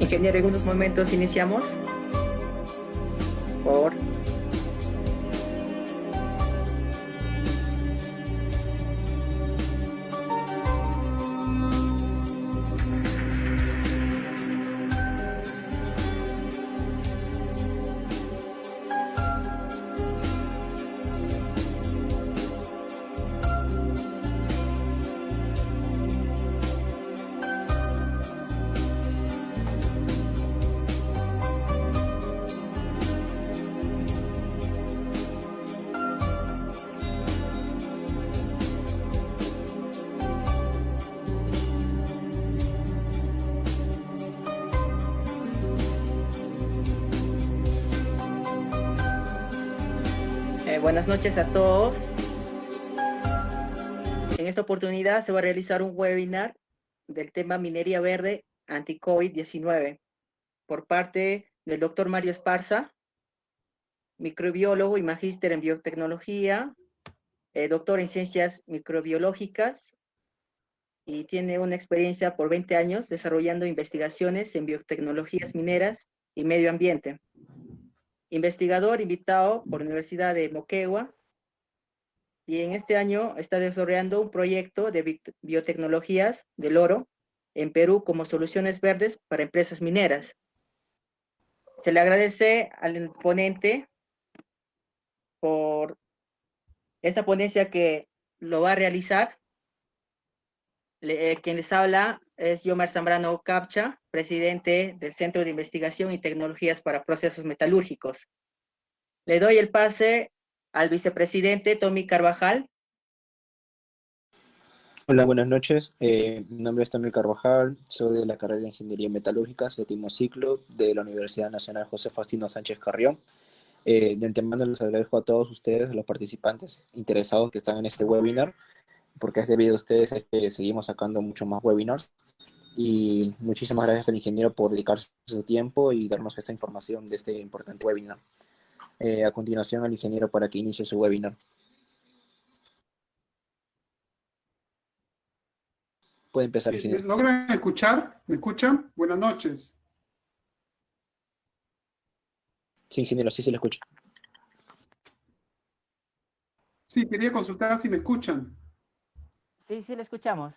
Ingeniero, en unos momentos iniciamos. Por buenas noches a todos. En esta oportunidad se va a realizar un webinar del tema minería verde anti-COVID-19 por parte del doctor Mario Esparza, microbiólogo y magíster en biotecnología, doctor en ciencias microbiológicas y tiene una experiencia por 20 años desarrollando investigaciones en biotecnologías mineras y medio ambiente. Investigador invitado por la Universidad de Moquegua, y en este año está desarrollando un proyecto de biotecnologías del oro en Perú como soluciones verdes para empresas mineras. Se le agradece al ponente por esta ponencia que lo va a realizar. Quien les habla es Yomar Zambrano Capcha, presidente del Centro de Investigación y Tecnologías para Procesos Metalúrgicos. Le doy el pase al vicepresidente Tommy Carvajal. Hola, buenas noches. Mi nombre es Tommy Carvajal, soy de la carrera de Ingeniería Metalúrgica, séptimo ciclo de la Universidad Nacional José Faustino Sánchez Carrión. De antemano les agradezco a todos ustedes, a los participantes interesados que están en este webinar, porque es debido a ustedes es que seguimos sacando mucho más webinars. Y muchísimas gracias al ingeniero por dedicarse su tiempo y darnos esta información de este importante webinar. A continuación, al ingeniero para que inicie su webinar. Puede empezar, ingeniero. ¿Me logran escuchar? ¿Me escuchan? Buenas noches. Sí, ingeniero, sí se le escucha. Sí, quería consultar si me escuchan. Sí, sí, le escuchamos.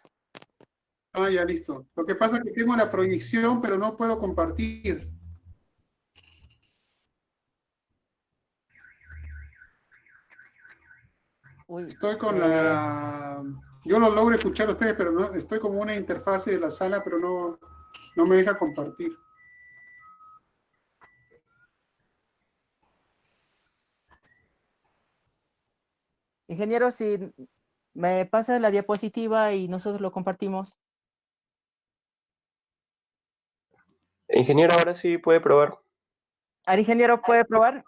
Ah, ya listo. Lo que pasa es que tengo la proyección, pero no puedo compartir. Uy, Estoy con la... Yo lo logro escuchar a ustedes, pero no, estoy como una interfase de la sala, pero no me deja compartir. ingeniero, si me pasa la diapositiva y nosotros lo compartimos. Ingeniero, ahora sí puede probar. ¿Al ingeniero puede probar?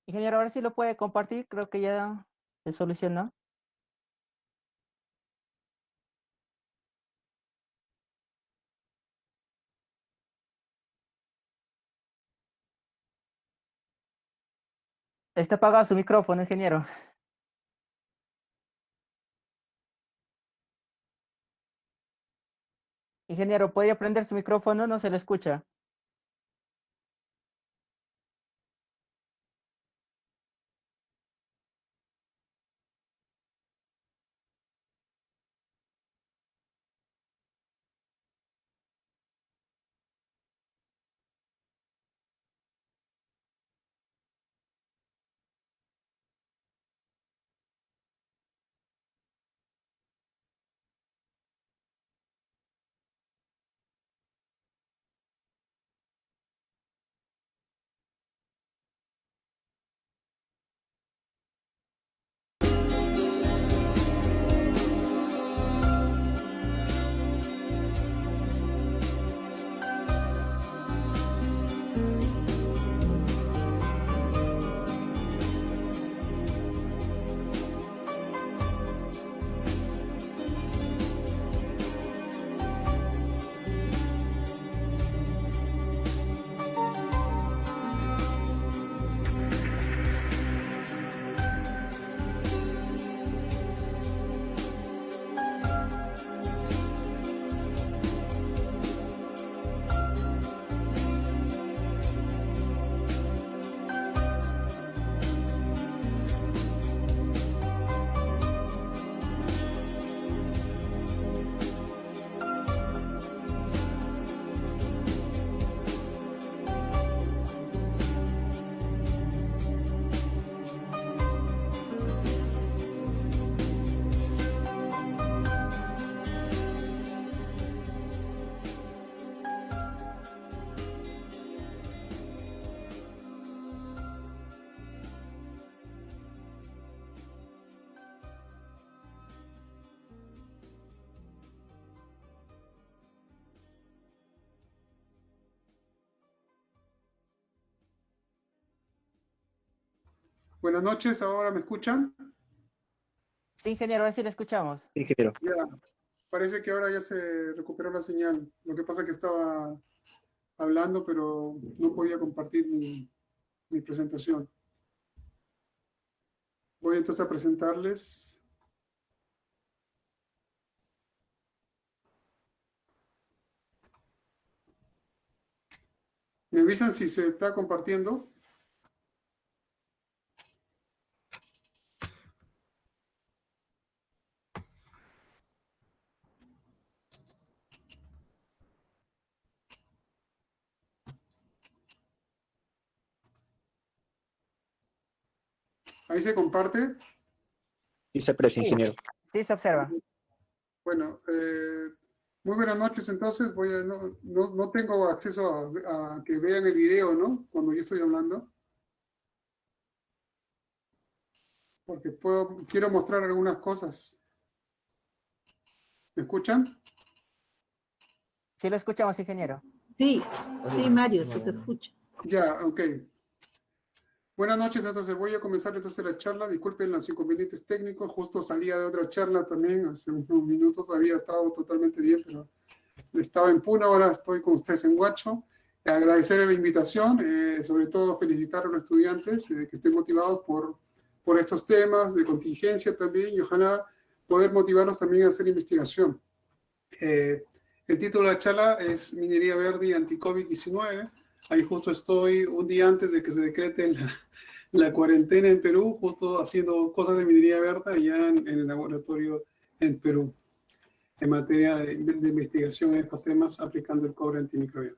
Ingeniero, ahora sí lo puede compartir, creo que ya se solucionó. Está apagado su micrófono, ingeniero. Ingeniero, ¿podría prender su micrófono? No se le escucha. Buenas noches, ¿ahora me escuchan? Sí, ingeniero, a ver si le escuchamos. Ingeniero. Ya, parece que ahora ya se recuperó la señal. Lo que pasa es que estaba hablando, pero no podía compartir mi presentación. Voy entonces a presentarles. ¿Me avisan si se está compartiendo? Ahí se comparte. Y se aprecia, ingeniero. Sí, se observa. Bueno, muy buenas noches. Entonces, no tengo acceso a que vean el video, ¿no? Cuando yo estoy hablando. Porque quiero mostrar algunas cosas. ¿Me escuchan? Sí, lo escuchamos, ingeniero. Sí, sí, Mario, se te escucha. Ya, ok. Buenas noches, entonces voy a comenzar entonces la charla. Disculpen los inconvenientes técnicos, justo salía de otra charla también, hace unos minutos había estado totalmente bien, pero estaba en Puna, ahora estoy con ustedes en Huacho. Agradecer la invitación, sobre todo felicitar a los estudiantes que estén motivados por estos temas de contingencia también y ojalá poder motivarlos también a hacer investigación. El título de la charla es Minería Verde y Anti-COVID-19. Ahí justo estoy un día antes de que se decrete la cuarentena en Perú, justo haciendo cosas de minería verde allá en el laboratorio en Perú, en materia de investigación en estos temas aplicando el cobre antimicrobiano.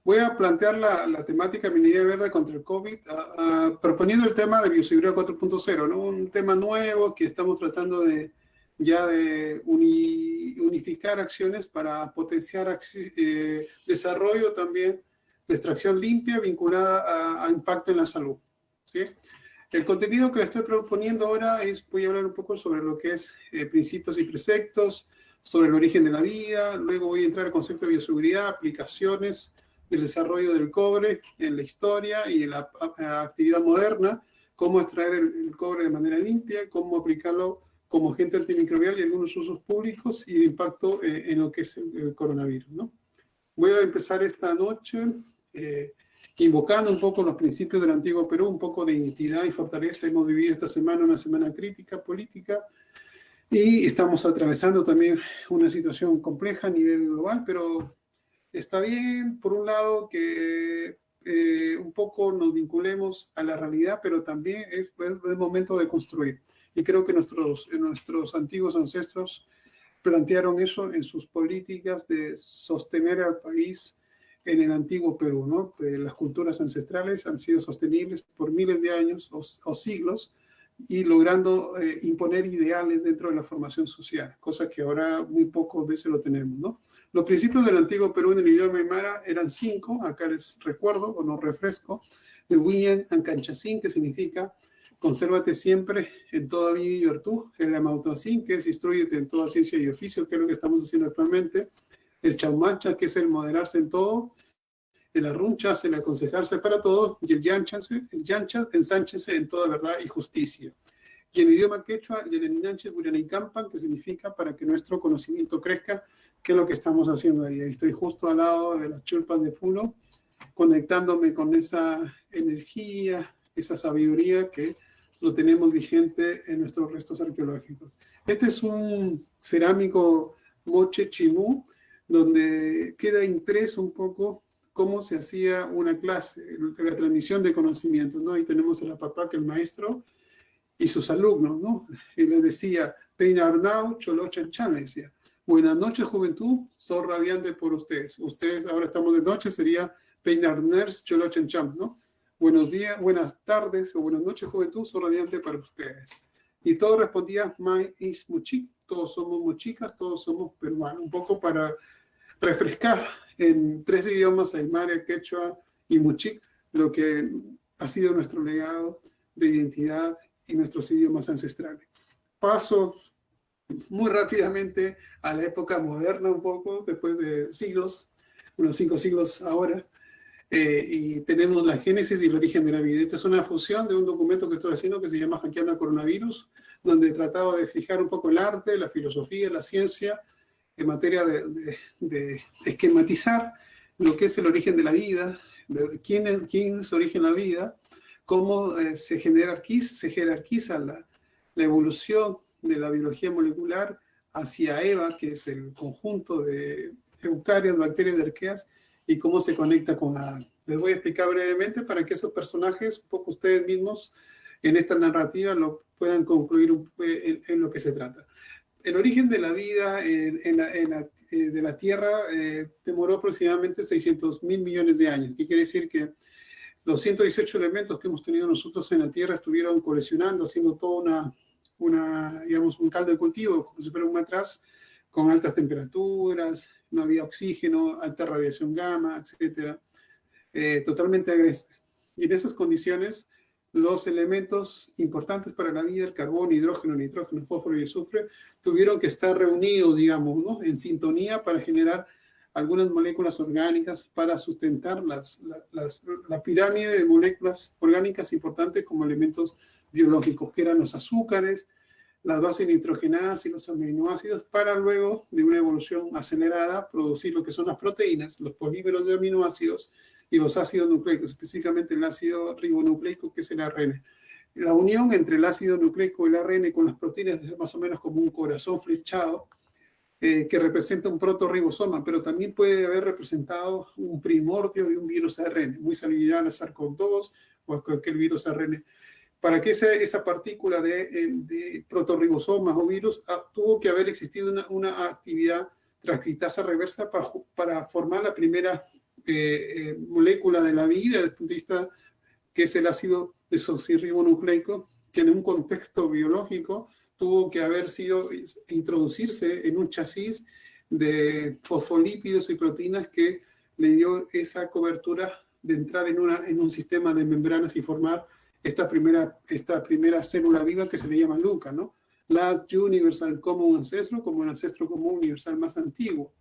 Voy a plantear la temática minería verde contra el COVID, proponiendo el tema de bioseguridad 4.0, ¿no? Un tema nuevo que estamos tratando de unificar acciones para potenciar desarrollo también de extracción limpia vinculada a impacto en la salud, ¿sí? El contenido que le estoy proponiendo ahora voy a hablar un poco sobre lo que es principios y preceptos, sobre el origen de la vida, luego voy a entrar al concepto de bioseguridad, aplicaciones del desarrollo del cobre en la historia y en la actividad moderna, cómo extraer el cobre de manera limpia, cómo aplicarlo como agente antimicrobial y algunos usos públicos y el impacto en lo que es el coronavirus, ¿no? Voy a empezar esta noche invocando un poco los principios del antiguo Perú, un poco de identidad y fortaleza. Hemos vivido esta semana una semana crítica política y estamos atravesando también una situación compleja a nivel global, pero está bien, por un lado, que un poco nos vinculemos a la realidad, pero también es momento de construir. Y creo que nuestros antiguos ancestros plantearon eso en sus políticas de sostener al país en el antiguo Perú, ¿no? Las culturas ancestrales han sido sostenibles por miles de años o siglos y logrando imponer ideales dentro de la formación social, cosa que ahora muy pocas veces lo tenemos, ¿no? Los principios del antiguo Perú en el idioma aymara eran 5, acá les recuerdo o no refresco, el Wiñan Ancanchacín, que significa consérvate siempre en toda vida y virtud, el Amautacín, que es instrúyete en toda ciencia y oficio, que es lo que estamos haciendo actualmente, el Chaumacha, que es el moderarse en todo, el Arruncha, el aconsejarse para todo, y el Yancha, ensánchese en toda verdad y justicia. Y en el idioma quechua, el Eninanche Buranikampan, que significa para que nuestro conocimiento crezca, que es lo que estamos haciendo ahí. Estoy justo al lado de las chulpas de Puno, conectándome con esa energía, esa sabiduría que lo tenemos vigente en nuestros restos arqueológicos. Este es un cerámico moche chimú, donde queda impreso un poco cómo se hacía una clase, la transmisión de conocimientos, ¿no? Ahí tenemos a la papá, que el maestro, y sus alumnos, ¿no? Y les decía, Peinarnau, Cholochan, le decía, buenas noches, juventud, soy radiante por ustedes. Ustedes, ahora estamos de noche, sería Peinarners, Cholochan, ¿no? Buenos días, buenas tardes o buenas noches, juventud, soy radiante para ustedes. Y todos respondían, Mai is Muchik, todos somos mochicas, todos somos peruanos, un poco para refrescar en 3 idiomas, aymara, quechua y muchik, lo que ha sido nuestro legado de identidad y nuestros idiomas ancestrales. Paso muy rápidamente a la época moderna un poco, después de siglos, unos 5 siglos ahora. y tenemos la génesis y el origen de la vida. Esta es una fusión de un documento que estoy haciendo que se llama Hackeando al Coronavirus, donde he tratado de fijar un poco el arte, la filosofía, la ciencia, en materia de esquematizar lo que es el origen de la vida, de quién es origen de la vida, cómo se jerarquiza la evolución de la biología molecular hacia EVA, que es el conjunto de eucarias, bacterias y arqueas, y cómo se conecta con Adán. Les voy a explicar brevemente para que esos personajes, un poco ustedes mismos, en esta narrativa lo puedan concluir en lo que se trata. El origen de la vida de la Tierra demoró aproximadamente 600.000 millones de años. ¿Qué quiere decir? Que los 118 elementos que hemos tenido nosotros en la Tierra estuvieron colisionando, haciendo toda digamos, un caldo de cultivo, como si fuera un matraz, con altas temperaturas, no había oxígeno, alta radiación gamma, etc. Totalmente agreste. Y en esas condiciones, los elementos importantes para la vida, el carbono, hidrógeno, nitrógeno, fósforo y azufre, tuvieron que estar reunidos, digamos, ¿no?, en sintonía para generar algunas moléculas orgánicas para sustentar la pirámide de moléculas orgánicas importantes como elementos biológicos, que eran los azúcares, las bases nitrogenadas y los aminoácidos, para luego, de una evolución acelerada, producir lo que son las proteínas, los polímeros de aminoácidos y los ácidos nucleicos, específicamente el ácido ribonucleico, que es el ARN. La unión entre el ácido nucleico y el ARN con las proteínas es más o menos como un corazón flechado, que representa un protorribosoma, pero también puede haber representado un primordio de un virus ARN, muy similar al SARS-CoV-2 o a cualquier virus ARN. Para que esa partícula de protorribosomas o virus tuvo que haber existido una actividad transcriptasa reversa para formar la primera molécula de la vida desde el punto de vista que es el ácido desoxirribonucleico, que en un contexto biológico tuvo que introducirse en un chasis de fosfolípidos y proteínas que le dio esa cobertura de entrar en un sistema de membranas y formar esta primera célula viva que se le llama LUCA, ¿no? Last Universal Common Ancestro, como el ancestro común universal más antiguo.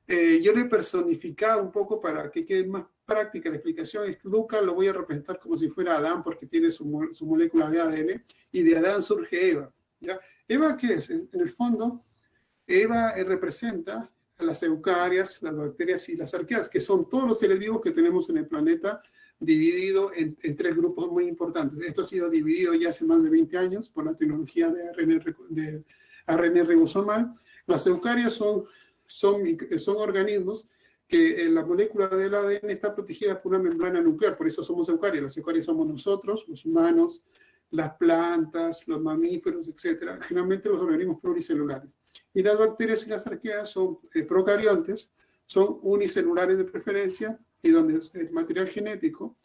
Yo le he personificado un poco para que quede más práctica la explicación. LUCA lo voy a representar como si fuera Adán, porque tiene su molécula de ADN, y de Adán surge Eva, ¿ya? ¿Eva qué es? En el fondo, Eva representa a las eucarias, las bacterias y las arqueas, que son todos los seres vivos que tenemos en el planeta, dividido en tres grupos muy importantes. Esto ha sido dividido ya hace más de 20 años por la tecnología de ARN ribosomal. Las eucarias son organismos que la molécula del ADN está protegida por una membrana nuclear, por eso somos eucarias. Las eucarias somos nosotros, los humanos, las plantas, los mamíferos, etc. Generalmente los organismos pluricelulares. Y las bacterias y las arqueas son procariontes, son unicelulares de preferencia, y donde el material genético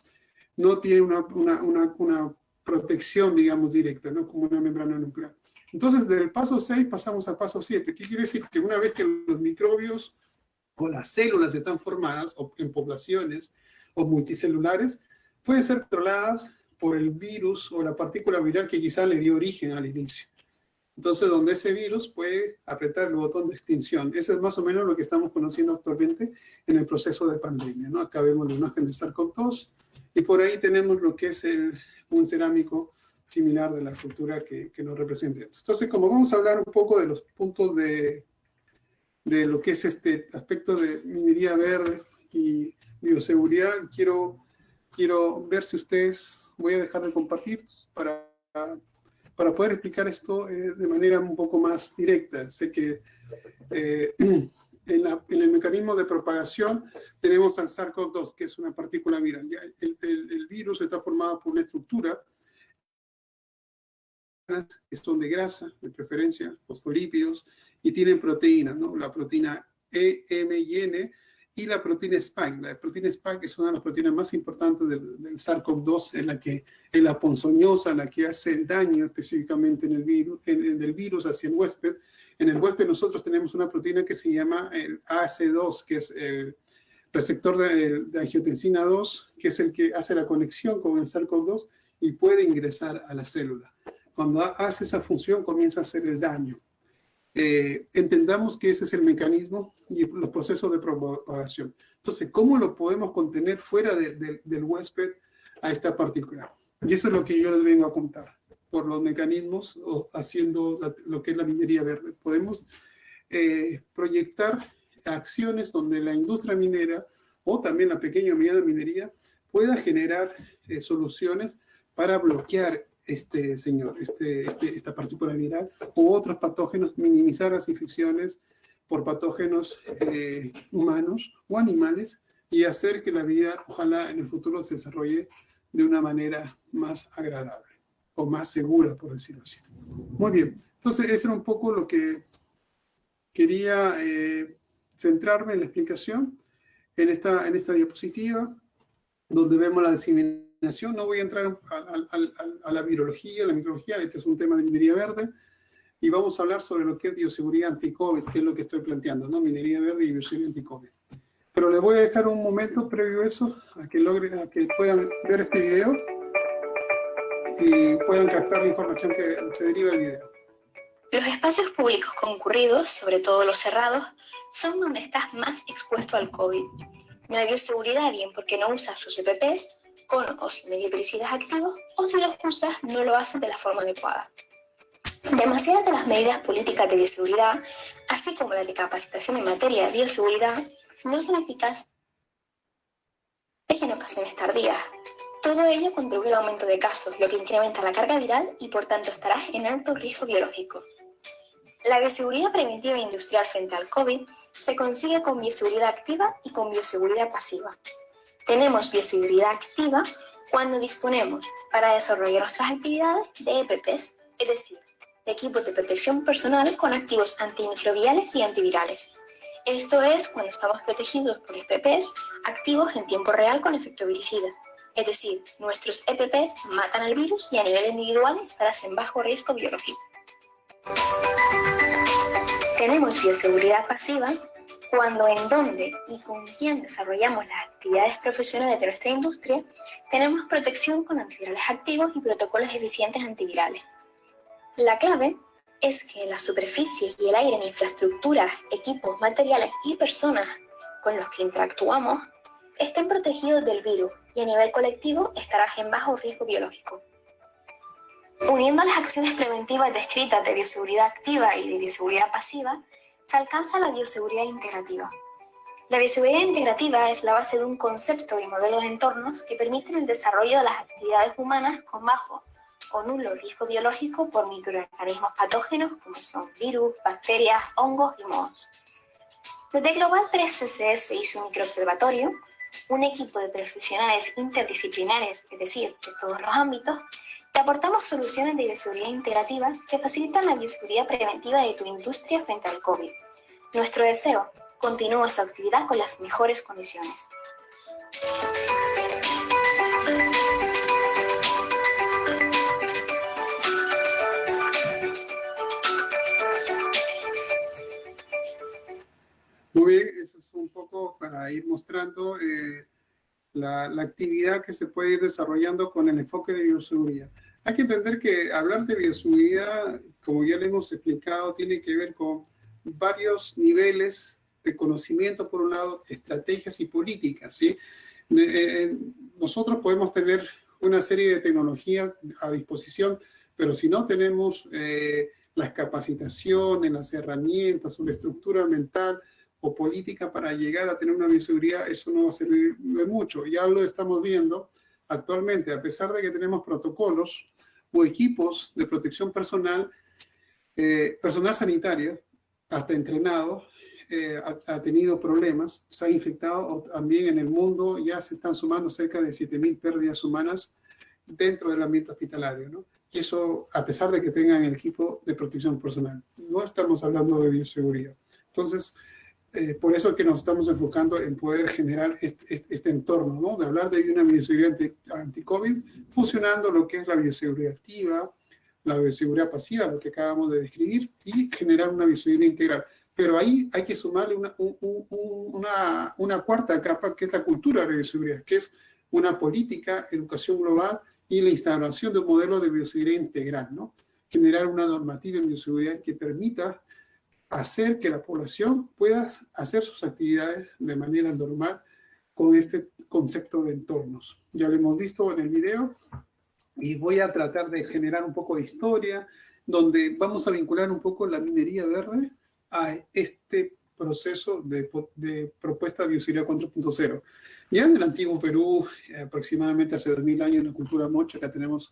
no tiene una protección, digamos, directa, ¿no?, como una membrana nuclear. Entonces, del paso 6 pasamos al paso 7. ¿Qué quiere decir? Que una vez que los microbios o las células están formadas, o en poblaciones o multicelulares, pueden ser controladas por el virus o la partícula viral que quizá le dio origen al inicio. Entonces, donde ese virus puede apretar el botón de extinción. Eso es más o menos lo que estamos conociendo actualmente en el proceso de pandemia, ¿no? Acá vemos la imagen del SARS-CoV-2 y por ahí tenemos lo que es un cerámico similar de la cultura que nos representa. Entonces, como vamos a hablar un poco de los puntos de lo que es este aspecto de minería verde y bioseguridad, quiero ver si ustedes, voy a dejar de compartir para poder explicar esto de manera un poco más directa. Sé que en el mecanismo de propagación tenemos al SARS-CoV-2, que es una partícula viral. ¿Ya? El virus está formado por una estructura que son de grasa, de preferencia, fosfolípidos, y tienen proteínas, ¿no? La proteína E, M y N, y la proteína Spike. La proteína Spike es una de las proteínas más importantes del SARS-CoV-2, en la ponzoñosa, la que hace el daño específicamente del virus hacia el huésped. En el huésped nosotros tenemos una proteína que se llama el AC2, que es el receptor de angiotensina 2, que es el que hace la conexión con el SARS-CoV-2 y puede ingresar a la célula. Cuando hace esa función comienza a hacer el daño. entendamos que ese es el mecanismo y los procesos de propagación. Entonces, ¿cómo lo podemos contener fuera del huésped a esta partícula? Y eso es lo que yo les vengo a contar, por los mecanismos o haciendo lo que es la minería verde. Podemos proyectar acciones donde la industria minera o también la pequeña y mediana minería pueda generar soluciones para bloquear esta partícula viral u otros patógenos, minimizar las infecciones por patógenos humanos o animales y hacer que la vida, ojalá en el futuro, se desarrolle de una manera más agradable o más segura, por decirlo así. Muy bien, entonces eso era un poco lo que quería centrarme en la explicación en esta diapositiva, donde vemos la diseminación. No voy a entrar a la virología, a la microbiología, este es un tema de minería verde, y vamos a hablar sobre lo que es bioseguridad anti-COVID, que es lo que estoy planteando, ¿no? Minería verde y bioseguridad anti-COVID. Pero les voy a dejar un momento previo a eso, a que puedan ver este video y puedan captar la información que se deriva del video. Los espacios públicos concurridos, sobre todo los cerrados, son donde estás más expuesto al COVID. No hay bioseguridad bien porque no usas los EPPs con o sin mediopericidas activos, o si los usas no lo haces de la forma adecuada. Demasiadas de las medidas políticas de bioseguridad, así como la de capacitación en materia de bioseguridad, no son eficaces en ocasiones tardías. Todo ello contribuye al aumento de casos, lo que incrementa la carga viral y por tanto estarás en alto riesgo biológico. La bioseguridad preventiva e industrial frente al COVID se consigue con bioseguridad activa y con bioseguridad pasiva. Tenemos bioseguridad activa cuando disponemos para desarrollar nuestras actividades de EPPs, es decir, de equipos de protección personal con activos antimicrobiales y antivirales. Esto es cuando estamos protegidos por EPPs activos en tiempo real con efecto viricida. Es decir, nuestros EPPs matan al virus y a nivel individual estarás en bajo riesgo biológico. Tenemos bioseguridad pasiva cuando, en dónde y con quién desarrollamos las actividades profesionales de nuestra industria, tenemos protección con antivirales activos y protocolos eficientes antivirales. La clave es que la superficie y el aire en infraestructuras, equipos, materiales y personas con los que interactuamos estén protegidos del virus y a nivel colectivo estarás en bajo riesgo biológico. Uniendo las acciones preventivas descritas de bioseguridad activa y de bioseguridad pasiva, se alcanza la bioseguridad integrativa. La bioseguridad integrativa es la base de un concepto y modelo de entornos que permiten el desarrollo de las actividades humanas con bajo o nulo riesgo biológico por microorganismos patógenos como son virus, bacterias, hongos y mohos. Desde Global 3 CCS y su microobservatorio, un equipo de profesionales interdisciplinares, es decir, de todos los ámbitos, te aportamos soluciones de bioseguridad integrativa que facilitan la bioseguridad preventiva de tu industria frente al COVID. Nuestro deseo, continúa su actividad con las mejores condiciones. Muy bien, eso es un poco para ir mostrando la actividad que se puede ir desarrollando con el enfoque de bioseguridad. Hay que entender que hablar de bioseguridad, como ya le hemos explicado, tiene que ver con varios niveles de conocimiento, por un lado, estrategias y políticas, ¿sí? Nosotros podemos tener una serie de tecnologías a disposición, pero si no tenemos las capacitaciones, las herramientas o la estructura mental o política para llegar a tener una bioseguridad, eso no va a servir de mucho. Ya lo estamos viendo actualmente, a pesar de que tenemos protocolos o equipos de protección personal, personal sanitario, hasta entrenado, ha tenido problemas, se ha infectado, o también en el mundo ya se están sumando cerca de 7.000 pérdidas humanas dentro del ambiente hospitalario, ¿no? Y eso a pesar de que tengan el equipo de protección personal. No estamos hablando de bioseguridad. Entonces, por eso es que nos estamos enfocando en poder generar este entorno, ¿no? De hablar de una bioseguridad anti-COVID, fusionando lo que es la bioseguridad activa, la bioseguridad pasiva, lo que acabamos de describir, y generar una bioseguridad integral. Pero ahí hay que sumarle una cuarta capa, que es la cultura de bioseguridad, que es una política, educación global y la instauración de un modelo de bioseguridad integral, ¿no? Generar una normativa en bioseguridad que permita hacer que la población pueda hacer sus actividades de manera normal con este concepto de entornos. Ya lo hemos visto en el video y voy a tratar de generar un poco de historia, donde vamos a vincular un poco la minería verde a este proceso de propuesta de bioseguridad 4.0. Ya en el antiguo Perú, aproximadamente hace 2000 años, en la cultura mocha, acá tenemos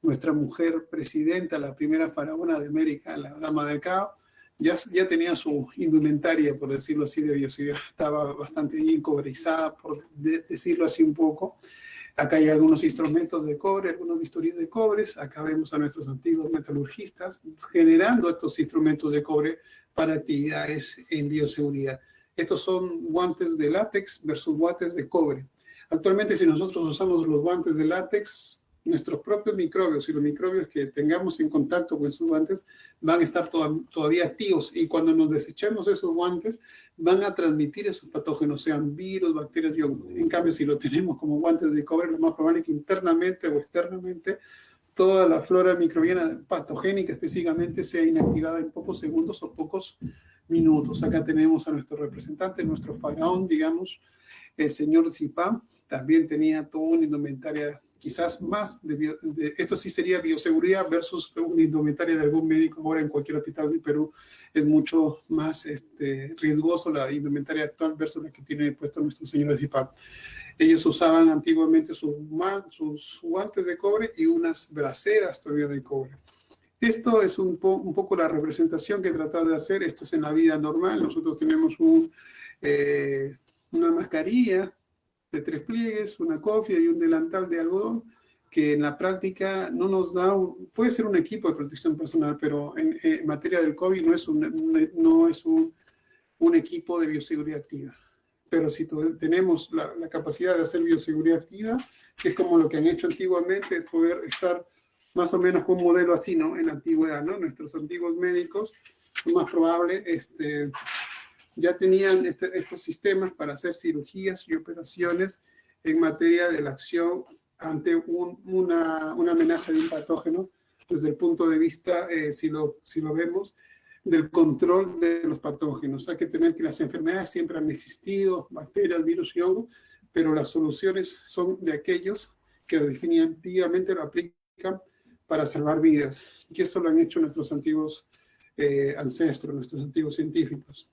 nuestra mujer presidenta, la primera faraona de América, la dama de Cao, ya tenía su indumentaria, por decirlo así, de bioseguridad. Estaba bastante bien cobrizada, por decirlo así un poco. Acá hay algunos instrumentos de cobre, algunos bisturís de cobre. Acá vemos a nuestros antiguos metalurgistas generando estos instrumentos de cobre para actividades en bioseguridad. Estos son guantes de látex versus guantes de cobre. Actualmente, si nosotros usamos los guantes de látex, nuestros propios microbios y los microbios que tengamos en contacto con esos guantes van a estar todavía activos, y cuando nos desechemos esos guantes van a transmitir esos patógenos, sean virus, bacterias y hongos. En cambio, si lo tenemos como guantes de cobre, lo más probable es que internamente o externamente toda la flora microbiana patogénica específicamente sea inactivada en pocos segundos o pocos minutos. Acá tenemos a nuestro representante, nuestro faraón, digamos, el señor Zipá. También tenía toda una indumentaria, quizás más esto sí sería bioseguridad versus una indumentaria de algún médico. Ahora en cualquier hospital de Perú es mucho más riesgoso la indumentaria actual versus la que tiene puesto nuestro señor Zipá. Ellos usaban antiguamente sus guantes de cobre y unas braseras todavía de cobre. Esto es un poco la representación que he tratado de hacer. Esto es en la vida normal. Nosotros tenemos una mascarilla de 3 pliegues, una cofia y un delantal de algodón, que en la práctica no nos da, puede ser un equipo de protección personal, pero en materia del COVID no es un equipo de bioseguridad activa. Pero si tenemos la capacidad de hacer bioseguridad activa, que es como lo que han hecho antiguamente, es poder estar más o menos con un modelo así, ¿no? En la antigüedad, ¿no? Nuestros antiguos médicos, lo más probable, ya tenían estos sistemas para hacer cirugías y operaciones en materia de la acción ante una amenaza de un patógeno, desde el punto de vista, si lo vemos, del control de los patógenos. Hay que tener que las enfermedades siempre han existido, bacterias, virus y hongos, pero las soluciones son de aquellos que definitivamente lo aplican para salvar vidas. Y eso lo han hecho nuestros antiguos ancestros, nuestros antiguos científicos.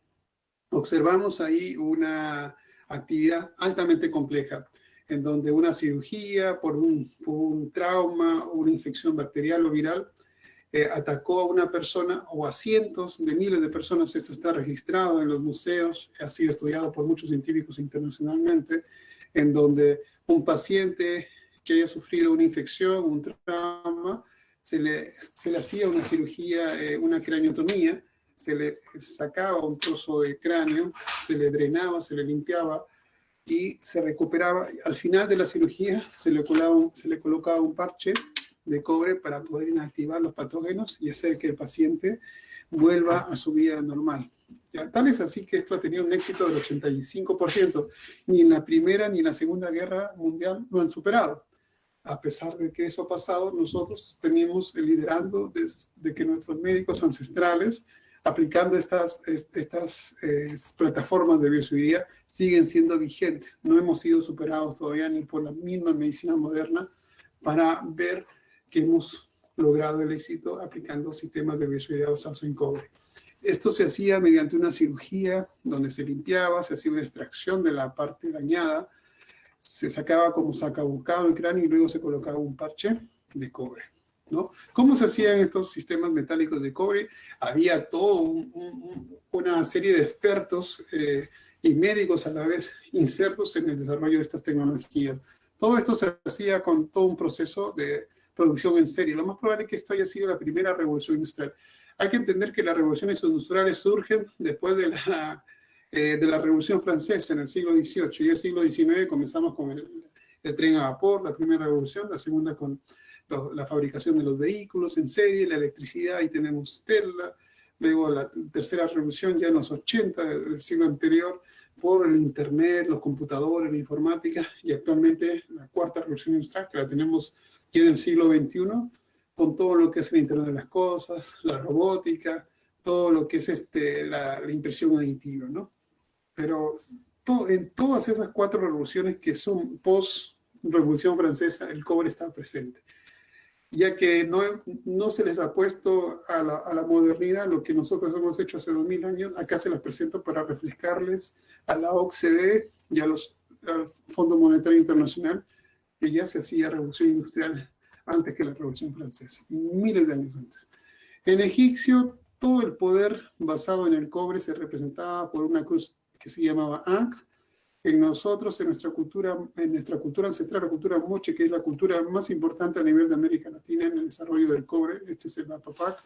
Observamos ahí una actividad altamente compleja, en donde una cirugía por un trauma o una infección bacterial o viral atacó a una persona o a cientos de miles de personas. Esto está registrado en los museos, ha sido estudiado por muchos científicos internacionalmente, en donde un paciente que haya sufrido una infección, un trauma, se le hacía una cirugía, una craneotomía, se le sacaba un trozo de cráneo, se le drenaba, se le limpiaba y se recuperaba. Al final de la cirugía se le colocaba un parche de cobre para poder inactivar los patógenos y hacer que el paciente vuelva a su vida normal. Ya, tal es así que esto ha tenido un éxito del 85%. Ni en la Primera ni en la Segunda Guerra Mundial lo han superado. A pesar de que eso ha pasado, nosotros tenemos el liderazgo de que nuestros médicos ancestrales, aplicando estas plataformas de bioseguridad, siguen siendo vigentes. No hemos sido superados todavía ni por la misma medicina moderna para ver que hemos logrado el éxito aplicando sistemas de bioseguridad basados en cobre. Esto se hacía mediante una cirugía donde se limpiaba, se hacía una extracción de la parte dañada, se sacaba como sacabucado el cráneo y luego se colocaba un parche de cobre, ¿no? ¿Cómo se hacían estos sistemas metálicos de cobre? Había toda una serie de expertos y médicos a la vez insertos en el desarrollo de estas tecnologías. Todo esto se hacía con todo un proceso de producción en serie. Lo más probable es que esto haya sido la primera revolución industrial. Hay que entender que las revoluciones industriales surgen después de la Revolución Francesa en el siglo XVIII, y el siglo XIX comenzamos con el tren a vapor, la primera revolución, la segunda con la fabricación de los vehículos en serie, la electricidad, y tenemos Tesla, luego la tercera revolución ya en los 80 del siglo anterior, por el internet, los computadores, la informática, y actualmente la cuarta revolución industrial, que la tenemos ya en el siglo XXI, con todo lo que es el Internet de las Cosas, la robótica, todo lo que es la impresión aditiva, ¿no? Pero en todas esas 4 revoluciones que son post-revolución francesa, el cobre está presente, ya que no se les ha puesto a la modernidad lo que nosotros hemos hecho hace 2000 años. Acá se las presento para refrescarles a la OCDE y al Fondo Monetario Internacional, que ya se hacía revolución industrial antes que la Revolución Francesa, miles de años antes. En egipcio, todo el poder basado en el cobre se representaba por una cruz que se llamaba Ankh. En nosotros, en nuestra cultura ancestral, la cultura moche, que es la cultura más importante a nivel de América Latina en el desarrollo del cobre, este es el Apapac,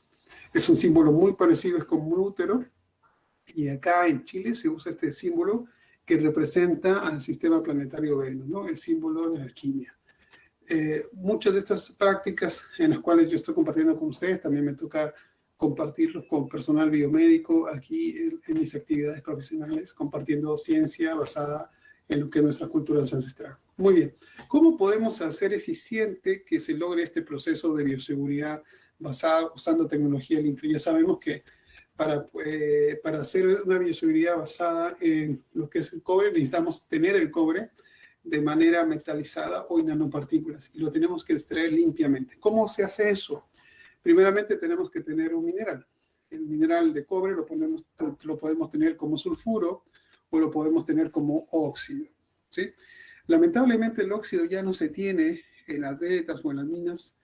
es un símbolo muy parecido, es como un útero, y acá en Chile se usa este símbolo que representa al sistema planetario Venus, ¿no? El símbolo de la alquimia. Muchas de estas prácticas en las cuales yo estoy compartiendo con ustedes, también me toca compartirlos con personal biomédico aquí en mis actividades profesionales, compartiendo ciencia basada en lo que es nuestra cultura ancestral. Muy bien. ¿Cómo podemos hacer eficiente que se logre este proceso de bioseguridad basado usando tecnología limpia? Ya sabemos que para hacer una bioseguridad basada en lo que es el cobre, necesitamos tener el cobre de manera metalizada o en nanopartículas, y lo tenemos que extraer limpiamente. ¿Cómo se hace eso? Primeramente tenemos que tener un mineral. El mineral de cobre lo podemos tener como sulfuro o lo podemos tener como óxido, ¿sí? Lamentablemente el óxido ya no se tiene en las vetas o en las minas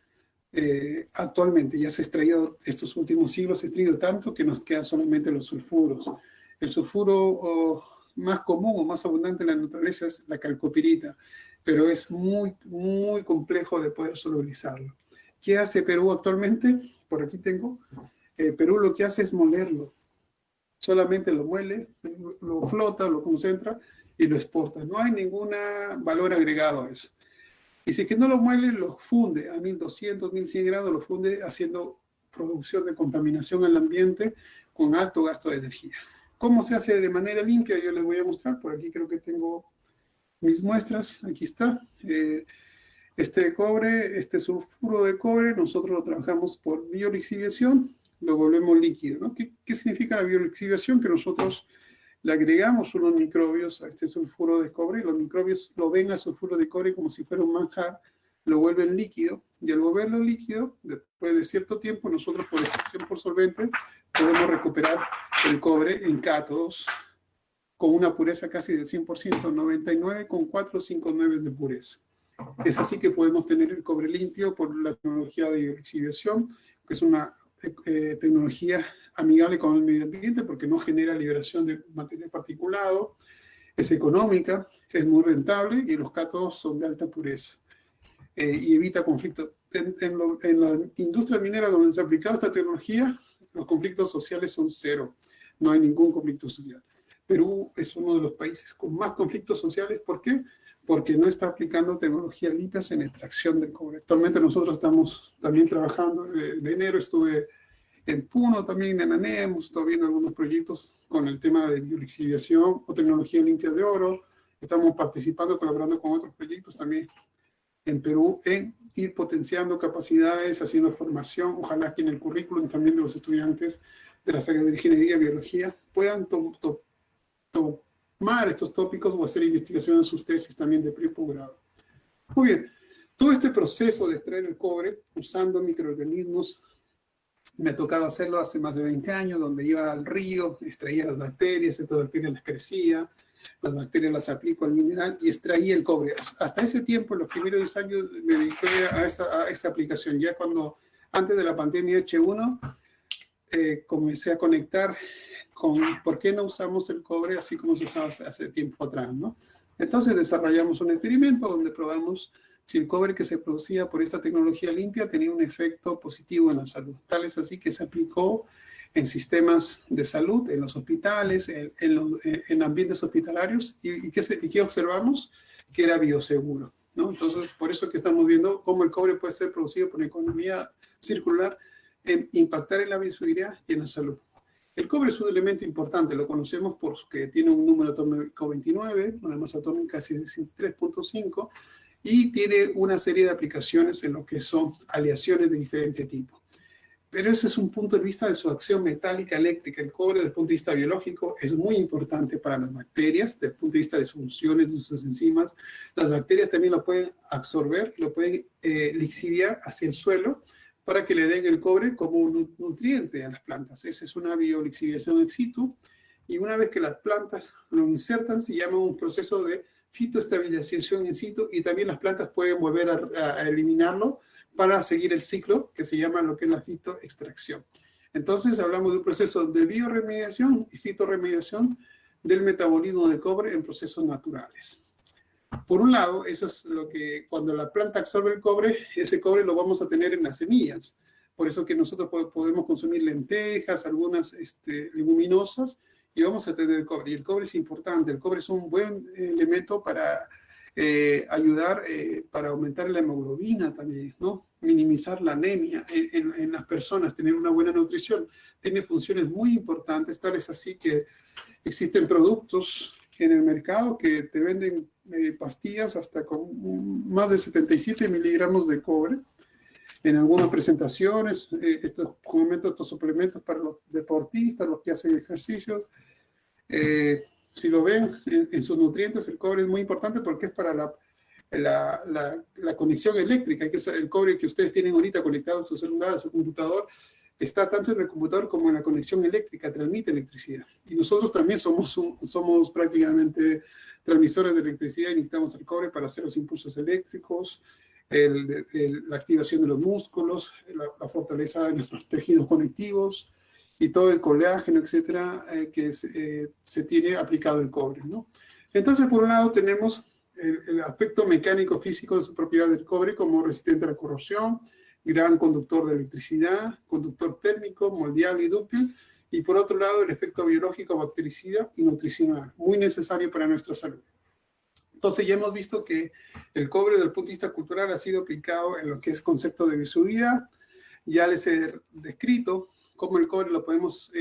actualmente. Ya se ha extraído, estos últimos siglos se ha extraído tanto que nos quedan solamente los sulfuros. El sulfuro más común o más abundante en la naturaleza es la calcopirita, pero es muy, muy complejo de poder solubilizarlo. ¿Qué hace Perú actualmente? Por aquí tengo. Perú lo que hace es molerlo. Solamente lo muele, lo flota, lo concentra y lo exporta. No hay ningún valor agregado a eso. Y si que no lo muele, lo funde a 1200, 1100 grados, lo funde haciendo producción de contaminación al ambiente con alto gasto de energía. ¿Cómo se hace de manera limpia? Yo les voy a mostrar. Por aquí creo que tengo mis muestras. Aquí está. Este cobre, este sulfuro de cobre, nosotros lo trabajamos por biolixiviación, lo volvemos líquido, ¿no? ¿Qué significa la biolixiviación? Que nosotros le agregamos unos microbios a este sulfuro de cobre, y los microbios lo ven al sulfuro de cobre como si fuera un manjar, lo vuelven líquido, y al volverlo líquido, después de cierto tiempo, nosotros por extracción por solvente podemos recuperar el cobre en cátodos con una pureza casi del 100%, 99,459 de pureza. Es así que podemos tener el cobre limpio por la tecnología de biolixiviación, que es una tecnología amigable con el medio ambiente porque no genera liberación de material particulado, es económica, es muy rentable y los cátodos son de alta pureza y evita conflictos. En la industria minera donde se ha aplicado esta tecnología, los conflictos sociales son cero, no hay ningún conflicto social. Perú es uno de los países con más conflictos sociales. ¿Por qué? Porque no está aplicando tecnologías limpias en extracción del cobre. Actualmente nosotros estamos también trabajando, de enero estuve en Puno, también en ANEA, hemos estado viendo algunos proyectos con el tema de biolixiviación o tecnología limpia de oro. Estamos participando, colaborando con otros proyectos también en Perú en ir potenciando capacidades, haciendo formación. Ojalá que en el currículum también de los estudiantes de las áreas de ingeniería y biología puedan tomar estos tópicos o hacer investigación en sus tesis también de pre y posgrado. Muy bien, todo este proceso de extraer el cobre usando microorganismos, me ha tocado hacerlo hace más de 20 años, donde iba al río, extraía las bacterias, estas bacterias las crecía, las bacterias las aplico al mineral y extraía el cobre. Hasta ese tiempo, en los primeros 10 años, me dediqué a esta aplicación. Ya cuando, antes de la pandemia H1, comencé a conectar con por qué no usamos el cobre así como se usaba hace tiempo atrás, ¿no? Entonces desarrollamos un experimento donde probamos si el cobre que se producía por esta tecnología limpia tenía un efecto positivo en la salud. Tal es así que se aplicó en sistemas de salud, en los hospitales, en ambientes hospitalarios, y ¿qué observamos? Que era bioseguro, ¿no? Entonces, por eso que estamos viendo cómo el cobre puede ser producido por una economía circular, en impactar en la bioseguridad y en la salud. El cobre es un elemento importante, lo conocemos porque tiene un número atómico 29, una masa atómica de 63.5, y tiene una serie de aplicaciones en lo que son aleaciones de diferente tipo. Pero ese es un punto de vista de su acción metálica eléctrica. El cobre, desde el punto de vista biológico, es muy importante para las bacterias, desde el punto de vista de sus funciones, de sus enzimas. Las bacterias también lo pueden absorber, lo pueden lixiviar hacia el suelo para que le den el cobre como un nutriente a las plantas. Esa es una biolixiviación in situ. Y una vez que las plantas lo insertan, se llama un proceso de fitoestabilización in situ, y también las plantas pueden volver a eliminarlo para seguir el ciclo que se llama lo que es la fitoextracción. Entonces hablamos de un proceso de bioremediación y fitoremediación del metabolismo del cobre en procesos naturales. Por un lado, eso es lo que cuando la planta absorbe el cobre, ese cobre lo vamos a tener en las semillas. Por eso que nosotros podemos consumir lentejas, algunas leguminosas, y vamos a tener el cobre. Y el cobre es importante, el cobre es un buen elemento para ayudar, para aumentar la hemoglobina también, ¿no? Minimizar la anemia en las personas, tener una buena nutrición. Tiene funciones muy importantes, tales así que existen productos en el mercado que te venden pastillas hasta con más de 77 miligramos de cobre. En algunas presentaciones, estos suplementos para los deportistas, los que hacen ejercicios, si lo ven en sus nutrientes, el cobre es muy importante porque es para la conexión eléctrica, que es el cobre que ustedes tienen ahorita conectado a su celular, a su computador, está tanto en el computador como en la conexión eléctrica, transmite electricidad. Y nosotros también somos prácticamente transmisores de electricidad y necesitamos el cobre para hacer los impulsos eléctricos, la activación de los músculos, la fortaleza de nuestros tejidos conectivos y todo el colágeno, etcétera, que se tiene aplicado el cobre, ¿no? Entonces, por un lado, tenemos el aspecto mecánico físico de su propiedad del cobre como resistente a la corrosión, gran conductor de electricidad, conductor térmico, moldeable y dúctil, y por otro lado, el efecto biológico, bactericida y nutricional, muy necesario para nuestra salud. Entonces ya hemos visto que el cobre desde el punto de vista cultural ha sido aplicado en lo que es concepto de bioseguridad. Ya les he descrito cómo el cobre lo podemos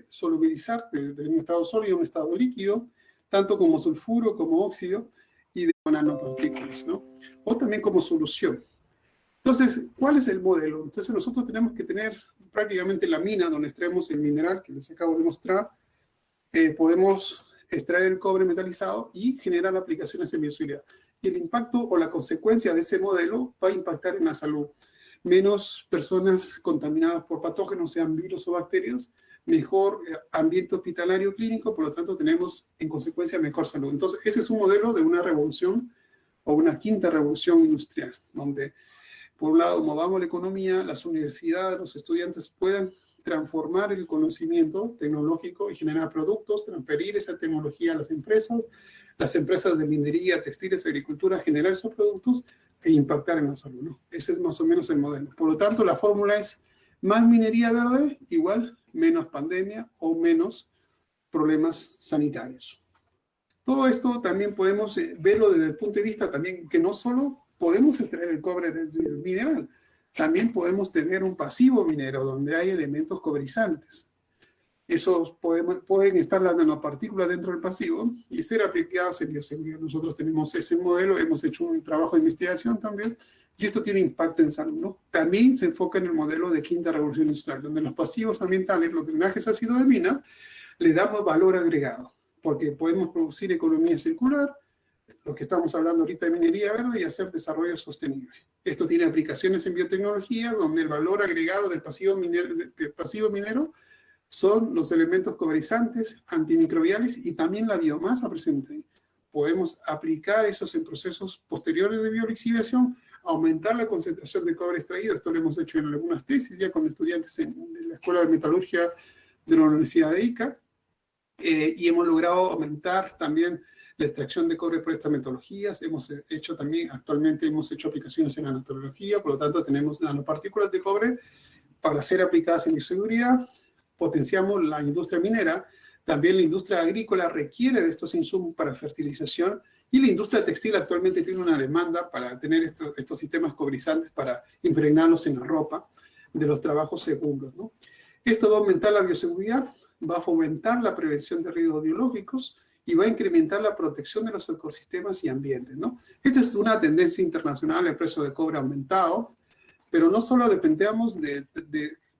solubilizar de un estado sólido a un estado líquido, tanto como sulfuro, como óxido y de nanopartículas, ¿no? O también como solución. Entonces, ¿cuál es el modelo? Entonces nosotros tenemos que tener prácticamente la mina donde extraemos el mineral que les acabo de mostrar. Podemos extraer el cobre metalizado y generar aplicaciones en bioseguridad. Y el impacto o la consecuencia de ese modelo va a impactar en la salud. Menos personas contaminadas por patógenos, sean virus o bacterias, mejor ambiente hospitalario clínico, por lo tanto tenemos en consecuencia mejor salud. Entonces ese es un modelo de una revolución o una quinta revolución industrial, donde por un lado movamos la economía, las universidades, los estudiantes puedan transformar el conocimiento tecnológico y generar productos, transferir esa tecnología a las empresas de minería, textiles, agricultura, generar esos productos e impactar en la salud, ¿no? Ese es más o menos el modelo. Por lo tanto, la fórmula es más minería verde, igual menos pandemia o menos problemas sanitarios. Todo esto también podemos verlo desde el punto de vista también que no solo podemos extraer el cobre desde el mineral, también podemos tener un pasivo minero donde hay elementos cobrizantes. Esos pueden estar las nanopartículas dentro del pasivo y ser aplicadas en bioseguridad. Nosotros tenemos ese modelo, hemos hecho un trabajo de investigación también, y esto tiene impacto en salud, ¿no? También se enfoca en el modelo de quinta revolución industrial, donde los pasivos ambientales, los drenajes ácidos de mina, le damos valor agregado, porque podemos producir economía circular, lo que estamos hablando ahorita de minería verde, y hacer desarrollo sostenible. Esto tiene aplicaciones en biotecnología, donde el valor agregado del pasivo minero son los elementos cobrizantes, antimicrobiales y también la biomasa presente. Podemos aplicar esos en procesos posteriores de biolixiviación, aumentar la concentración de cobre extraído. Esto lo hemos hecho en algunas tesis ya con estudiantes en la Escuela de Metalurgia de la Universidad de Ica, y hemos logrado aumentar también la extracción de cobre por estas metodologías. Hemos hecho también, actualmente hemos hecho aplicaciones en la nanotecnología, por lo tanto tenemos nanopartículas de cobre para ser aplicadas en bioseguridad. Potenciamos la industria minera, también la industria agrícola requiere de estos insumos para fertilización, y la industria textil actualmente tiene una demanda para tener estos sistemas cobrizantes para impregnarlos en la ropa de los trabajos seguros, ¿no? Esto va a aumentar la bioseguridad, va a fomentar la prevención de riesgos biológicos y va a incrementar la protección de los ecosistemas y ambientes, ¿no? Esta es una tendencia internacional, el precio de cobre ha aumentado, pero no solo dependemos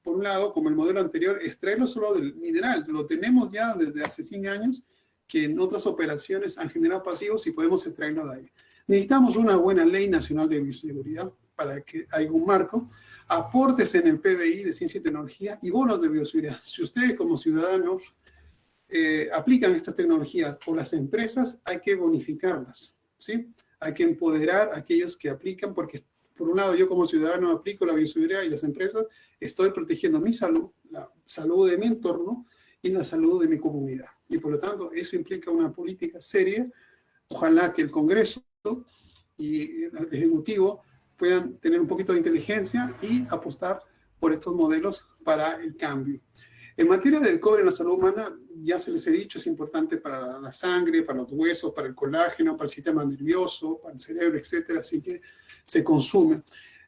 por un lado, como el modelo anterior, extraerlo solo del mineral. Lo tenemos ya desde hace 100 años, que en otras operaciones han generado pasivos y podemos extraerlo de ahí. Necesitamos una buena ley nacional de bioseguridad para que haya un marco, aportes en el PBI de ciencia y tecnología y bonos de bioseguridad. Si ustedes como ciudadanos aplican estas tecnologías o las empresas, hay que bonificarlas, ¿sí? Hay que empoderar a aquellos que aplican, porque por un lado yo como ciudadano aplico la bioseguridad y las empresas, estoy protegiendo mi salud, la salud de mi entorno y la salud de mi comunidad. Y por lo tanto eso implica una política seria. Ojalá que el Congreso y el Ejecutivo puedan tener un poquito de inteligencia y apostar por estos modelos para el cambio. En materia del cobre en la salud humana, ya se les he dicho, es importante para la sangre, para los huesos, para el colágeno, para el sistema nervioso, para el cerebro, etcétera, así que se consume.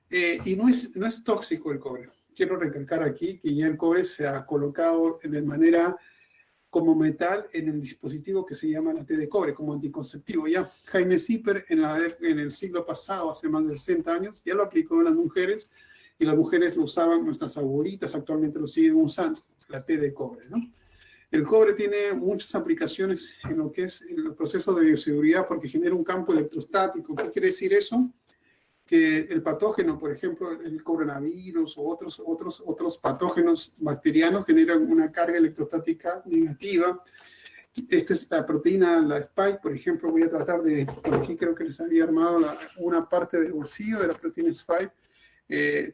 Y no es tóxico el cobre. Quiero recalcar aquí que ya el cobre se ha colocado de manera como metal en el dispositivo que se llama la T de cobre, como anticonceptivo. Ya Jaime Zipper en el siglo pasado, hace más de 60 años, ya lo aplicó en las mujeres, y las mujeres lo usaban, nuestras abuelitas actualmente lo siguen usando, la T de cobre, ¿no? El cobre tiene muchas aplicaciones en lo que es el proceso de bioseguridad porque genera un campo electrostático. ¿Qué quiere decir eso? Que el patógeno, por ejemplo, el coronavirus o otros patógenos bacterianos generan una carga electrostática negativa. Esta es la proteína, la spike, por ejemplo, voy a tratar de, por aquí creo que les había armado una parte del bolsillo de la proteína spike.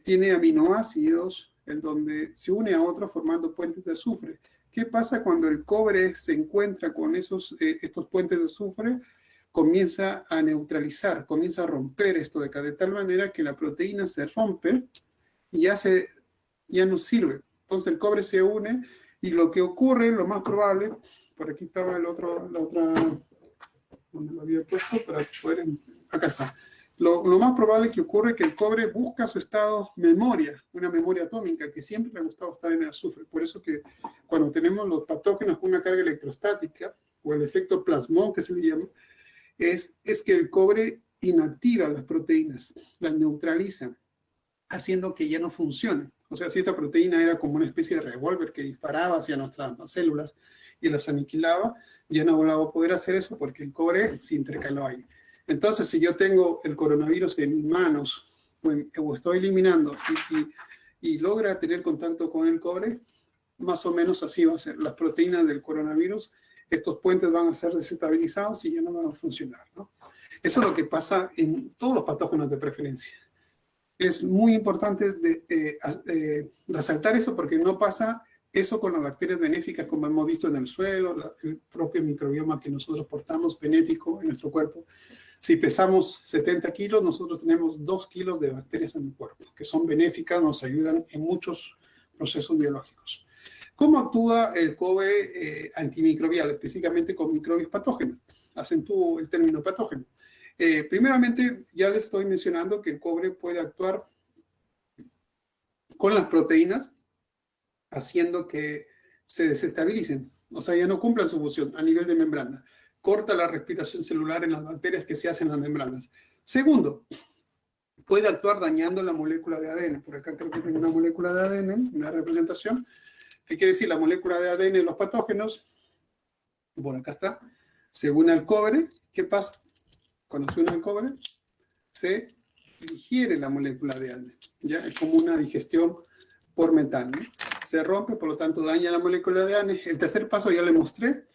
Tiene aminoácidos en donde se une a otros formando puentes de azufre. ¿Qué pasa cuando el cobre se encuentra con estos puentes de azufre? Comienza a neutralizar, comienza a romper esto de acá, de tal manera que la proteína se rompe y ya no sirve. Entonces el cobre se une y lo que ocurre, lo más probable, por aquí estaba la otra, donde lo había puesto para poder, acá está. Lo más probable que ocurre es que el cobre busca su estado memoria, una memoria atómica, que siempre le ha gustado estar en el azufre. Por eso que cuando tenemos los patógenos con una carga electrostática, o el efecto plasmón que se le llama, es que el cobre inactiva las proteínas, las neutraliza, haciendo que ya no funcionen. O sea, si esta proteína era como una especie de revólver que disparaba hacia nuestras células y las aniquilaba, ya no va a poder hacer eso porque el cobre se intercaló ahí. Entonces, si yo tengo el coronavirus en mis manos o estoy eliminando y logra tener contacto con el cobre, más o menos así va a ser. Las proteínas del coronavirus, estos puentes van a ser desestabilizados y ya no van a funcionar, ¿no? Eso es lo que pasa en todos los patógenos de preferencia. Es muy importante resaltar eso porque no pasa eso con las bacterias benéficas como hemos visto en el suelo, el propio microbioma que nosotros portamos benéfico en nuestro cuerpo. Si pesamos 70 kilos, nosotros tenemos 2 kilos de bacterias en el cuerpo, que son benéficas, nos ayudan en muchos procesos biológicos. ¿Cómo actúa el cobre antimicrobial, específicamente con microbios patógenos? Acentúo el término patógeno. Primeramente, ya les estoy mencionando que el cobre puede actuar con las proteínas, haciendo que se desestabilicen, o sea, ya no cumplan su función a nivel de membrana. Corta la respiración celular en las bacterias que se hacen en las membranas. Segundo, puede actuar dañando la molécula de ADN. Por acá creo que tengo una molécula de ADN, una representación. ¿Qué quiere decir? La molécula de ADN de los patógenos, por acá está, se une al cobre. ¿Qué pasa? Cuando se une al cobre, se digiere la molécula de ADN. ¿Ya? Es como una digestión por metano, ¿no? Se rompe, por lo tanto daña la molécula de ADN. El tercer paso ya le mostré.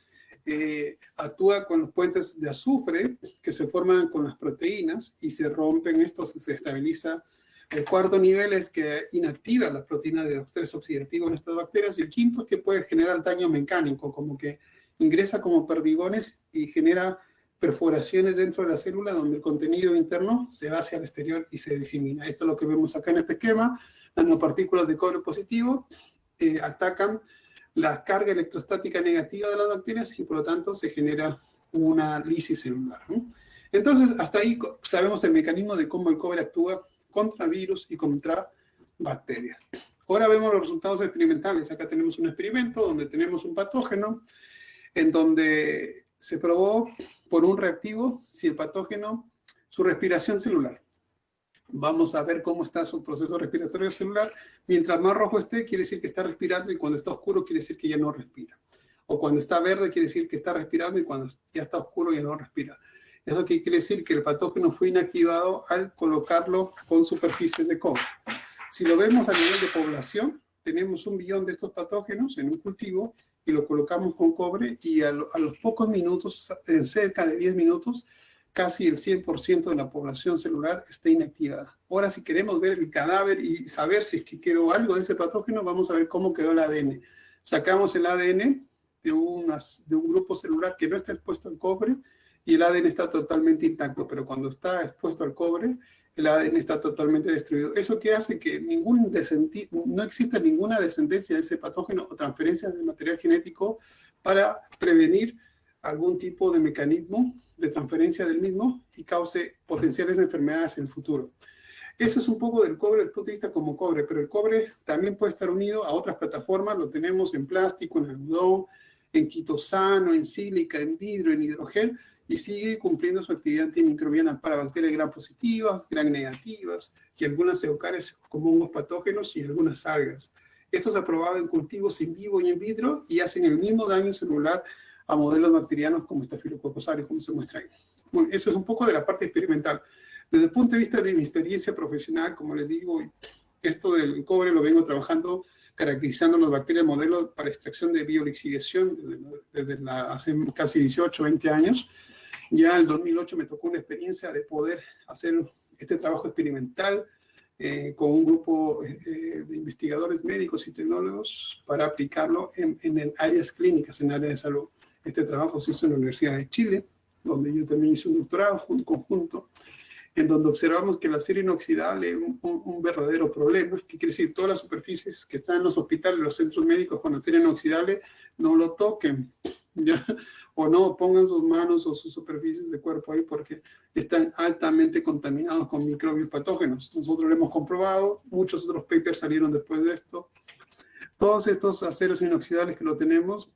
Actúa con los puentes de azufre que se forman con las proteínas y se rompen estos, se estabiliza. El cuarto nivel es que inactiva las proteínas de estrés oxidativo en estas bacterias y el quinto es que puede generar daño mecánico, como que ingresa como perdigones y genera perforaciones dentro de la célula donde el contenido interno se va hacia el exterior y se disemina. Esto es lo que vemos acá en este esquema. Nanopartículas de cobre positivo atacan la carga electrostática negativa de las bacterias y por lo tanto se genera una lisis celular, ¿no? Entonces, hasta ahí sabemos el mecanismo de cómo el cobre actúa contra virus y contra bacterias. Ahora vemos los resultados experimentales. Acá tenemos un experimento donde tenemos un patógeno en donde se probó por un reactivo si el patógeno, su respiración celular. Vamos a ver cómo está su proceso respiratorio celular. Mientras más rojo esté, quiere decir que está respirando, y cuando está oscuro, quiere decir que ya no respira. O cuando está verde, quiere decir que está respirando, y cuando ya está oscuro, ya no respira. Eso quiere decir que el patógeno fue inactivado al colocarlo con superficies de cobre. Si lo vemos a nivel de población, tenemos 1 billón de estos patógenos en un cultivo y lo colocamos con cobre, y a los pocos minutos, en cerca de 10 minutos, casi el 100% de la población celular está inactivada. Ahora, si queremos ver el cadáver y saber si es que quedó algo de ese patógeno, vamos a ver cómo quedó el ADN. Sacamos el ADN de un grupo celular que no está expuesto al cobre, y el ADN está totalmente intacto, pero cuando está expuesto al cobre, el ADN está totalmente destruido. Eso que hace que no exista ninguna descendencia de ese patógeno o transferencia de material genético para prevenir algún tipo de mecanismo de transferencia del mismo y cause potenciales enfermedades en el futuro. Eso es un poco del cobre desde el punto de vista como cobre, pero el cobre también puede estar unido a otras plataformas. Lo tenemos en plástico, en algodón, en quitosano, en sílica, en vidrio, en hidrogel, y sigue cumpliendo su actividad antimicrobiana para bacterias gram positivas, gram negativas, y algunas eucarias como hongos patógenos y algunas algas. Esto se ha probado en cultivos en vivo y en vitro y hacen el mismo daño celular a modelos bacterianos como Staphylococcus aureus, como se muestra ahí. Bueno, eso es un poco de la parte experimental. Desde el punto de vista de mi experiencia profesional, como les digo, esto del cobre lo vengo trabajando caracterizando las bacterias modelo para extracción de biolixiviación desde hace casi 18, 20 años. Ya en el 2008 me tocó una experiencia de poder hacer este trabajo experimental con un grupo de investigadores médicos y tecnólogos para aplicarlo en áreas clínicas, en áreas de salud. Este trabajo se hizo en la Universidad de Chile, donde yo también hice un doctorado, un conjunto, en donde observamos que el acero inoxidable es un verdadero problema. ¿Qué quiere decir? Todas las superficies que están en los hospitales, los centros médicos con acero inoxidable, no lo toquen, ¿ya? O no pongan sus manos o sus superficies de cuerpo ahí, porque están altamente contaminados con microbios patógenos. Nosotros lo hemos comprobado, muchos otros papers salieron después de esto. Todos estos aceros inoxidables que lo tenemos,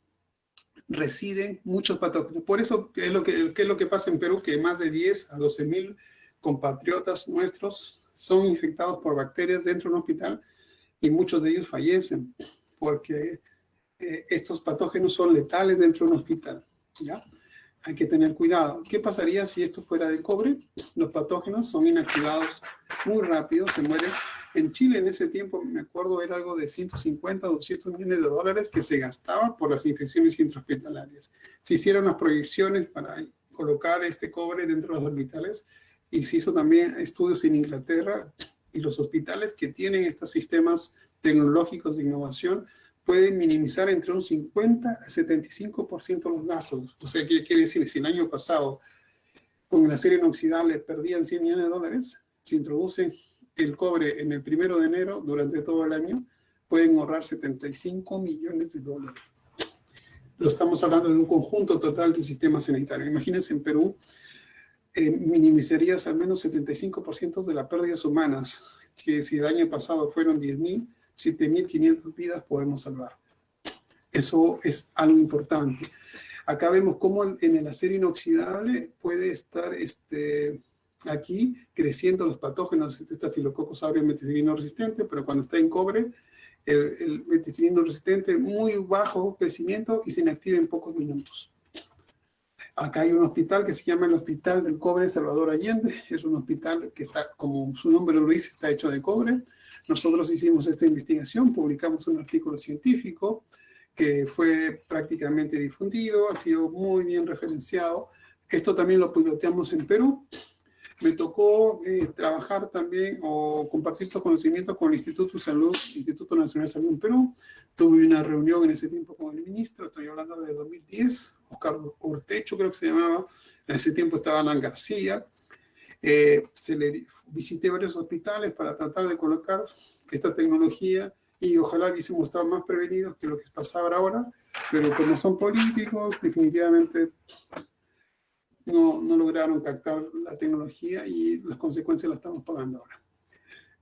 residen muchos patógenos. Por eso, ¿qué es lo que pasa en Perú? Que más de 10 a 12.000 compatriotas nuestros son infectados por bacterias dentro de un hospital, y muchos de ellos fallecen porque estos patógenos son letales dentro de un hospital, ¿ya? Hay que tener cuidado. ¿Qué pasaría si esto fuera de cobre? Los patógenos son inactivados muy rápido, se mueren. En Chile en ese tiempo, me acuerdo, era algo de 150, 200 millones de dólares que se gastaba por las infecciones intrahospitalarias. Se hicieron las proyecciones para colocar este cobre dentro de los hospitales, y se hizo también estudios en Inglaterra, y los hospitales que tienen estos sistemas tecnológicos de innovación pueden minimizar entre un 50 a 75% los gastos. O sea, ¿qué quiere decir? Si el año pasado con el acero inoxidable perdían 100 millones de dólares, si introducen el cobre en el 1 de enero durante todo el año, pueden ahorrar 75 millones de dólares. Lo estamos hablando de un conjunto total del sistema sanitario. Imagínense, en Perú minimizarías al menos 75% de las pérdidas humanas, que si el año pasado fueron 10.000, 7.500 vidas podemos salvar. Eso es algo importante. Acá vemos cómo en el acero inoxidable puede estar aquí creciendo los patógenos. Este Staphylococcus aureus meticilino resistente, pero cuando está en cobre, el meticilino resistente, muy bajo crecimiento y se inactiva en pocos minutos. Acá hay un hospital que se llama el Hospital del Cobre Salvador Allende. Es un hospital que está, como su nombre lo dice, está hecho de cobre. Nosotros hicimos esta investigación, publicamos un artículo científico que fue prácticamente difundido, ha sido muy bien referenciado. Esto también lo piloteamos en Perú. Me tocó trabajar también o compartir estos conocimientos con el Instituto Nacional de Salud en Perú. Tuve una reunión en ese tiempo con el ministro, estoy hablando de 2010, Oscar Ortecho creo que se llamaba, en ese tiempo estaba Alan García. Visité varios hospitales para tratar de colocar esta tecnología, y ojalá hubiésemos estado más prevenidos que lo que pasaba ahora, pero como son políticos, definitivamente no lograron captar la tecnología, y las consecuencias las estamos pagando ahora.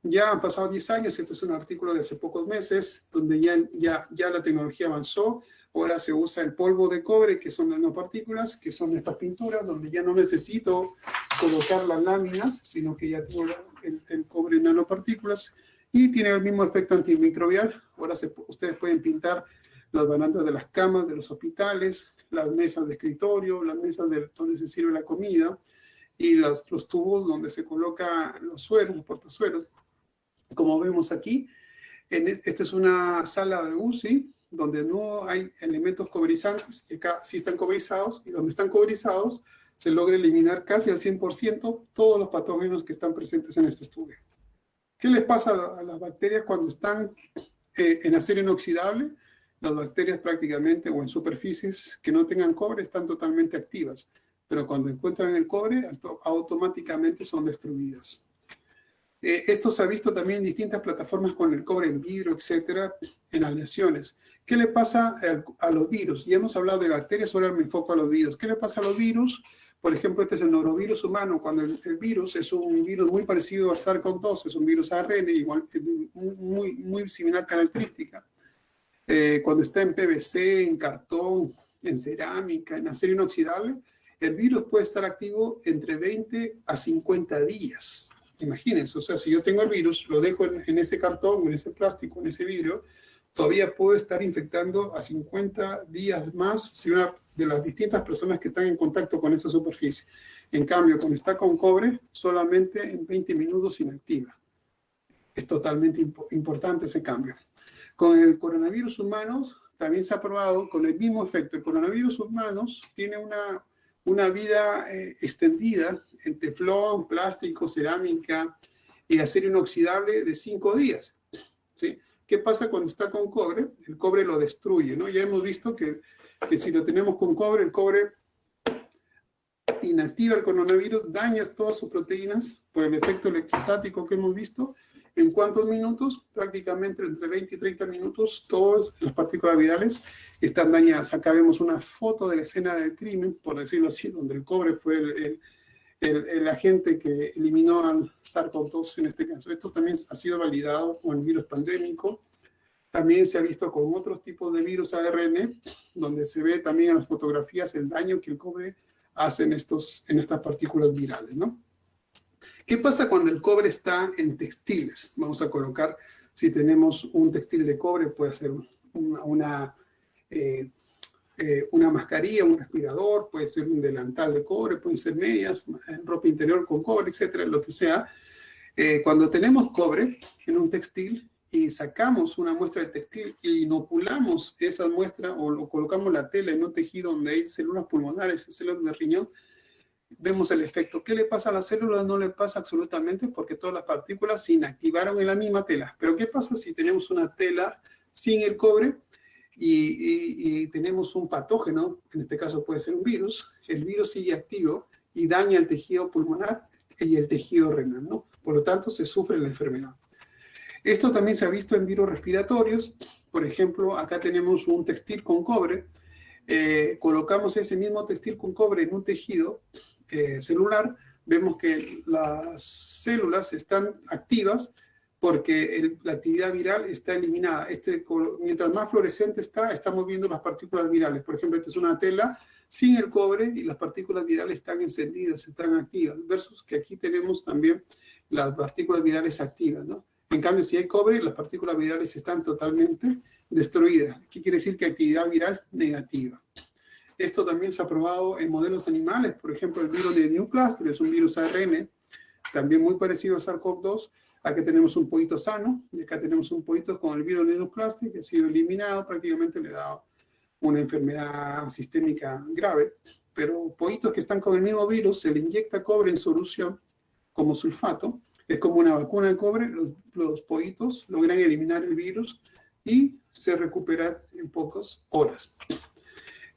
Ya han pasado 10 años, este es un artículo de hace pocos meses, donde ya la tecnología avanzó. Ahora se usa el polvo de cobre, que son nanopartículas, que son estas pinturas, donde ya no necesito colocar las láminas, sino que ya tengo el cobre en nanopartículas, y tiene el mismo efecto antimicrobial. Ahora ustedes pueden pintar las barandas de las camas, de los hospitales, las mesas de escritorio, las mesas donde se sirve la comida, y los tubos donde se coloca los sueros, los portasueros. Como vemos aquí, esta es una sala de UCI, donde no hay elementos coberizantes, y acá sí están coberizados, y donde están coberizados se logra eliminar casi al 100% todos los patógenos que están presentes en este estudio. ¿Qué les pasa a las bacterias cuando están en acero inoxidable? Las bacterias prácticamente, o en superficies que no tengan cobre, están totalmente activas, pero cuando encuentran el cobre, automáticamente son destruidas. Esto se ha visto también en distintas plataformas con el cobre en vidrio, etcétera, en aleaciones. ¿Qué le pasa a los virus? Ya hemos hablado de bacterias, ahora me enfoco a los virus. ¿Qué le pasa a los virus? Por ejemplo, este es el norovirus humano, cuando el virus es un virus muy parecido al SARS-CoV-2, es un virus ARN, igual, muy similar característica. Cuando está en PVC, en cartón, en cerámica, en acero inoxidable, el virus puede estar activo entre 20 a 50 días. Imagínense, o sea, si yo tengo el virus, lo dejo en ese cartón, en ese plástico, en ese vidrio, todavía puedo estar infectando a 50 días más si una de las distintas personas que están en contacto con esa superficie. En cambio, cuando está con cobre, solamente en 20 minutos se inactiva. Es totalmente importante ese cambio. Con el coronavirus humanos, también se ha probado con el mismo efecto. El coronavirus humanos tiene una vida extendida en teflón, plástico, cerámica y acero inoxidable de 5 días. ¿Sí? ¿Qué pasa cuando está con cobre? El cobre lo destruye, ¿no? Ya hemos visto que si lo tenemos con cobre, el cobre inactiva el coronavirus, daña todas sus proteínas por el efecto electrostático que hemos visto. ¿En cuántos minutos? Prácticamente entre 20 y 30 minutos, todas las partículas virales están dañadas. Acá vemos una foto de la escena del crimen, por decirlo así, donde el cobre fue el agente que eliminó al SARS-CoV-2 en este caso. Esto también ha sido validado con el virus pandémico. También se ha visto con otros tipos de virus ARN, donde se ve también en las fotografías el daño que el cobre hace en estas partículas virales, ¿no? ¿Qué pasa cuando el cobre está en textiles? Vamos a colocar, si tenemos un textil de cobre, puede ser una mascarilla, un respirador, puede ser un delantal de cobre, pueden ser medias, ropa interior con cobre, etcétera, lo que sea. Cuando tenemos cobre en un textil y sacamos una muestra de textil e inoculamos esa muestra o colocamos la tela en un tejido donde hay células pulmonares, células de riñón, vemos el efecto. ¿Qué le pasa a las células? No le pasa absolutamente porque todas las partículas se inactivaron en la misma tela. Pero ¿qué pasa si tenemos una tela sin el cobre y tenemos un patógeno? En este caso puede ser un virus. El virus sigue activo y daña el tejido pulmonar y el tejido renal, ¿no? Por lo tanto, se sufre la enfermedad. Esto también se ha visto en virus respiratorios. Por ejemplo, acá tenemos un textil con cobre. Colocamos ese mismo textil con cobre en un tejido celular, vemos que las células están activas porque la actividad viral está eliminada. Mientras más fluorescente estamos viendo las partículas virales. Por ejemplo, esta es una tela sin el cobre y las partículas virales están encendidas, están activas, versus que aquí tenemos también las partículas virales activas, ¿no? En cambio, si hay cobre, las partículas virales están totalmente destruidas. ¿Qué quiere decir? Que actividad viral negativa. Esto también se ha probado en modelos animales, por ejemplo, el virus de Newcastle, es un virus ARN, también muy parecido al SARS-CoV-2. Aquí tenemos un pollito sano, y acá tenemos un pollito con el virus de Newcastle, que ha sido eliminado, prácticamente le ha dado una enfermedad sistémica grave. Pero pollitos que están con el mismo virus, se le inyecta cobre en solución, como sulfato, es como una vacuna de cobre, los pollitos logran eliminar el virus y se recuperan en pocas horas.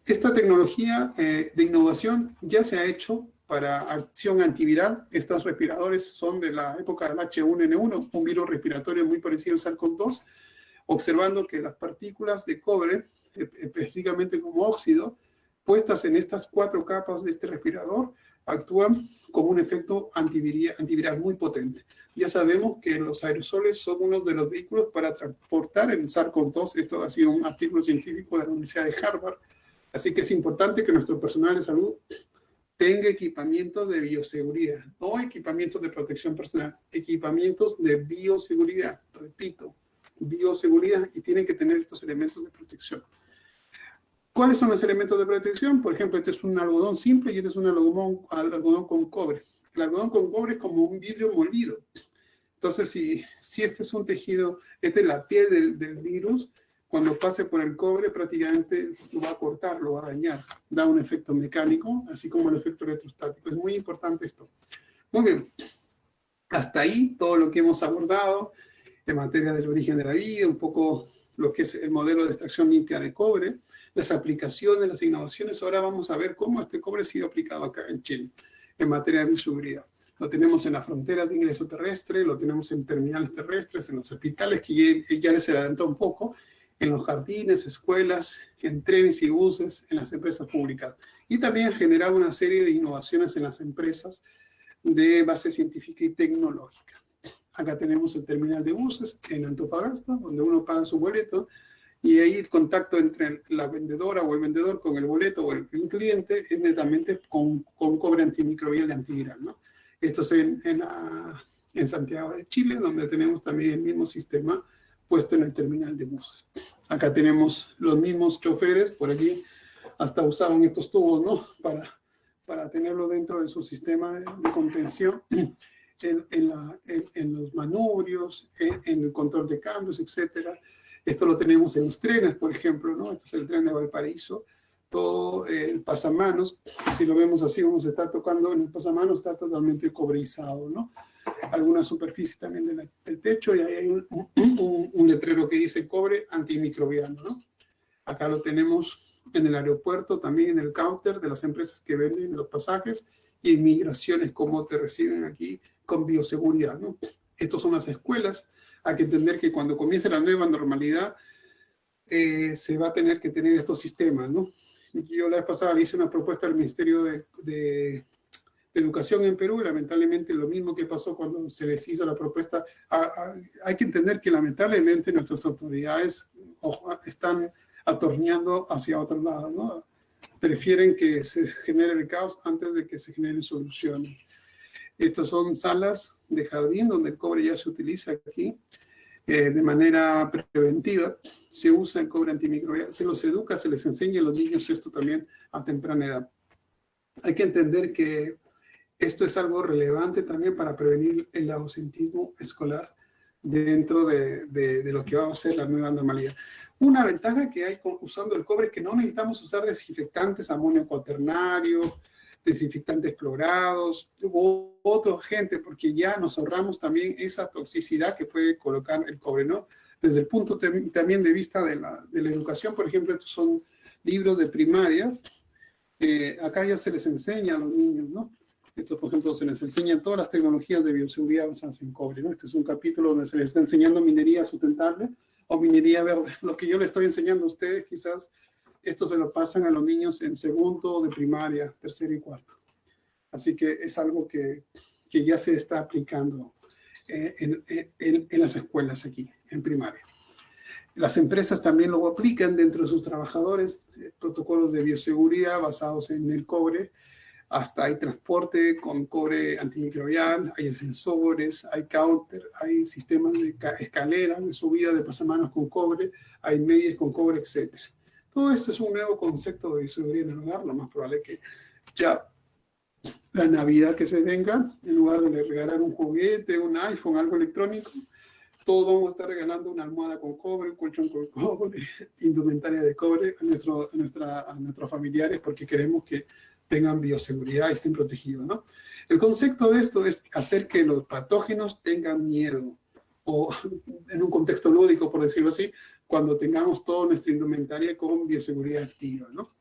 Esta tecnología de innovación ya se ha hecho para acción antiviral. Estos respiradores son de la época del H1N1, un virus respiratorio muy parecido al SARS-CoV-2, observando que las partículas de cobre, específicamente como óxido, puestas en estas 4 capas de este respirador, actúan como un efecto antiviral muy potente. Ya sabemos que los aerosoles son uno de los vehículos para transportar el SARS-CoV-2. Esto ha sido un artículo científico de la Universidad de Harvard. Así que es importante que nuestro personal de salud tenga equipamientos de bioseguridad, no equipamientos de protección personal, equipamientos de bioseguridad. Repito, bioseguridad, y tienen que tener estos elementos de protección. ¿Cuáles son los elementos de protección? Por ejemplo, este es un algodón simple y este es un algodón con cobre. El algodón con cobre es como un vidrio molido. Entonces, si este es un tejido, esta es la piel del virus, cuando pase por el cobre prácticamente lo va a cortar, lo va a dañar. Da un efecto mecánico, así como el efecto electrostático. Es muy importante esto. Muy bien. Hasta ahí todo lo que hemos abordado en materia del origen de la vida, un poco lo que es el modelo de extracción limpia de cobre, las aplicaciones, las innovaciones. Ahora vamos a ver cómo este cobre ha sido aplicado acá en Chile en materia de bioseguridad. Lo tenemos en las fronteras de ingreso terrestre, lo tenemos en terminales terrestres, en los hospitales, que ya les adelantó un poco, en los jardines, escuelas, en trenes y buses, en las empresas públicas. Y también ha generado una serie de innovaciones en las empresas de base científica y tecnológica. Acá tenemos el terminal de buses en Antofagasta, donde uno paga su boleto, y ahí el contacto entre la vendedora o el vendedor con el boleto o el cliente es netamente con cobre antimicrobial y antiviral, ¿no? Esto es en Santiago de Chile, donde tenemos también el mismo sistema puesto en el terminal de buses. Acá tenemos los mismos choferes, por aquí hasta usaban estos tubos, ¿no? Para tenerlo dentro de su sistema de contención en los manubrios, en el control de cambios, etcétera. Esto lo tenemos en los trenes, por ejemplo, ¿no? Este es el tren de Valparaíso. Todo el pasamanos, si lo vemos así, como se está tocando en el pasamanos, está totalmente cobrizado, ¿no? Alguna superficie también del techo, y ahí hay un letrero que dice cobre antimicrobiano, ¿no? Acá lo tenemos en el aeropuerto, también en el counter de las empresas que venden los pasajes, y en migraciones, como te reciben aquí con bioseguridad, ¿no? Estas son las escuelas. Hay que entender que cuando comience la nueva normalidad, se va a tener que tener estos sistemas, ¿no? Yo la vez pasada le hice una propuesta al Ministerio de Educación en Perú, y lamentablemente lo mismo que pasó cuando se les hizo la propuesta. Hay que entender que lamentablemente nuestras autoridades están atorneando hacia otro lado, ¿no? Prefieren que se genere el caos antes de que se generen soluciones. Estas son salas de jardín donde el cobre ya se utiliza aquí de manera preventiva. Se usa el cobre antimicrobiano, se los educa, se les enseña a los niños esto también a temprana edad. Hay que entender que esto es algo relevante también para prevenir el ausentismo escolar dentro de lo que va a ser la nueva normalidad. Una ventaja que hay usando el cobre es que no necesitamos usar desinfectantes, amonio cuaternario, desinfectantes clorados, u otro agente, porque ya nos ahorramos también esa toxicidad que puede colocar el cobre, ¿no? Desde el punto también de vista de la educación, por ejemplo, estos son libros de primaria. Acá ya se les enseña a los niños, ¿no? Esto, por ejemplo, se les enseñan todas las tecnologías de bioseguridad basadas en cobre, ¿no? Este es un capítulo donde se les está enseñando minería sustentable o minería verde. Lo que yo les estoy enseñando a ustedes, quizás esto se lo pasan a los niños en segundo de primaria, tercero y cuarto. Así que es algo que ya se está aplicando en las escuelas aquí, en primaria. Las empresas también lo aplican dentro de sus trabajadores, protocolos de bioseguridad basados en el cobre. Hasta hay transporte con cobre antimicrobial, hay sensores, hay counter, hay sistemas de escaleras, de subida de pasamanos con cobre, hay medias con cobre, etc. Todo esto es un nuevo concepto de bioseguridad en el hogar. Lo más probable es que ya la Navidad que se venga, en lugar de regalar un juguete, un iPhone, algo electrónico, todos vamos a estar regalando una almohada con cobre, un colchón con cobre, indumentaria de cobre a nuestros familiares, porque queremos que tengan bioseguridad y estén protegidos, ¿no? El concepto de esto es hacer que los patógenos tengan miedo, o en un contexto lúdico, por decirlo así, cuando tengamos toda nuestra indumentaria con bioseguridad activa, ¿no?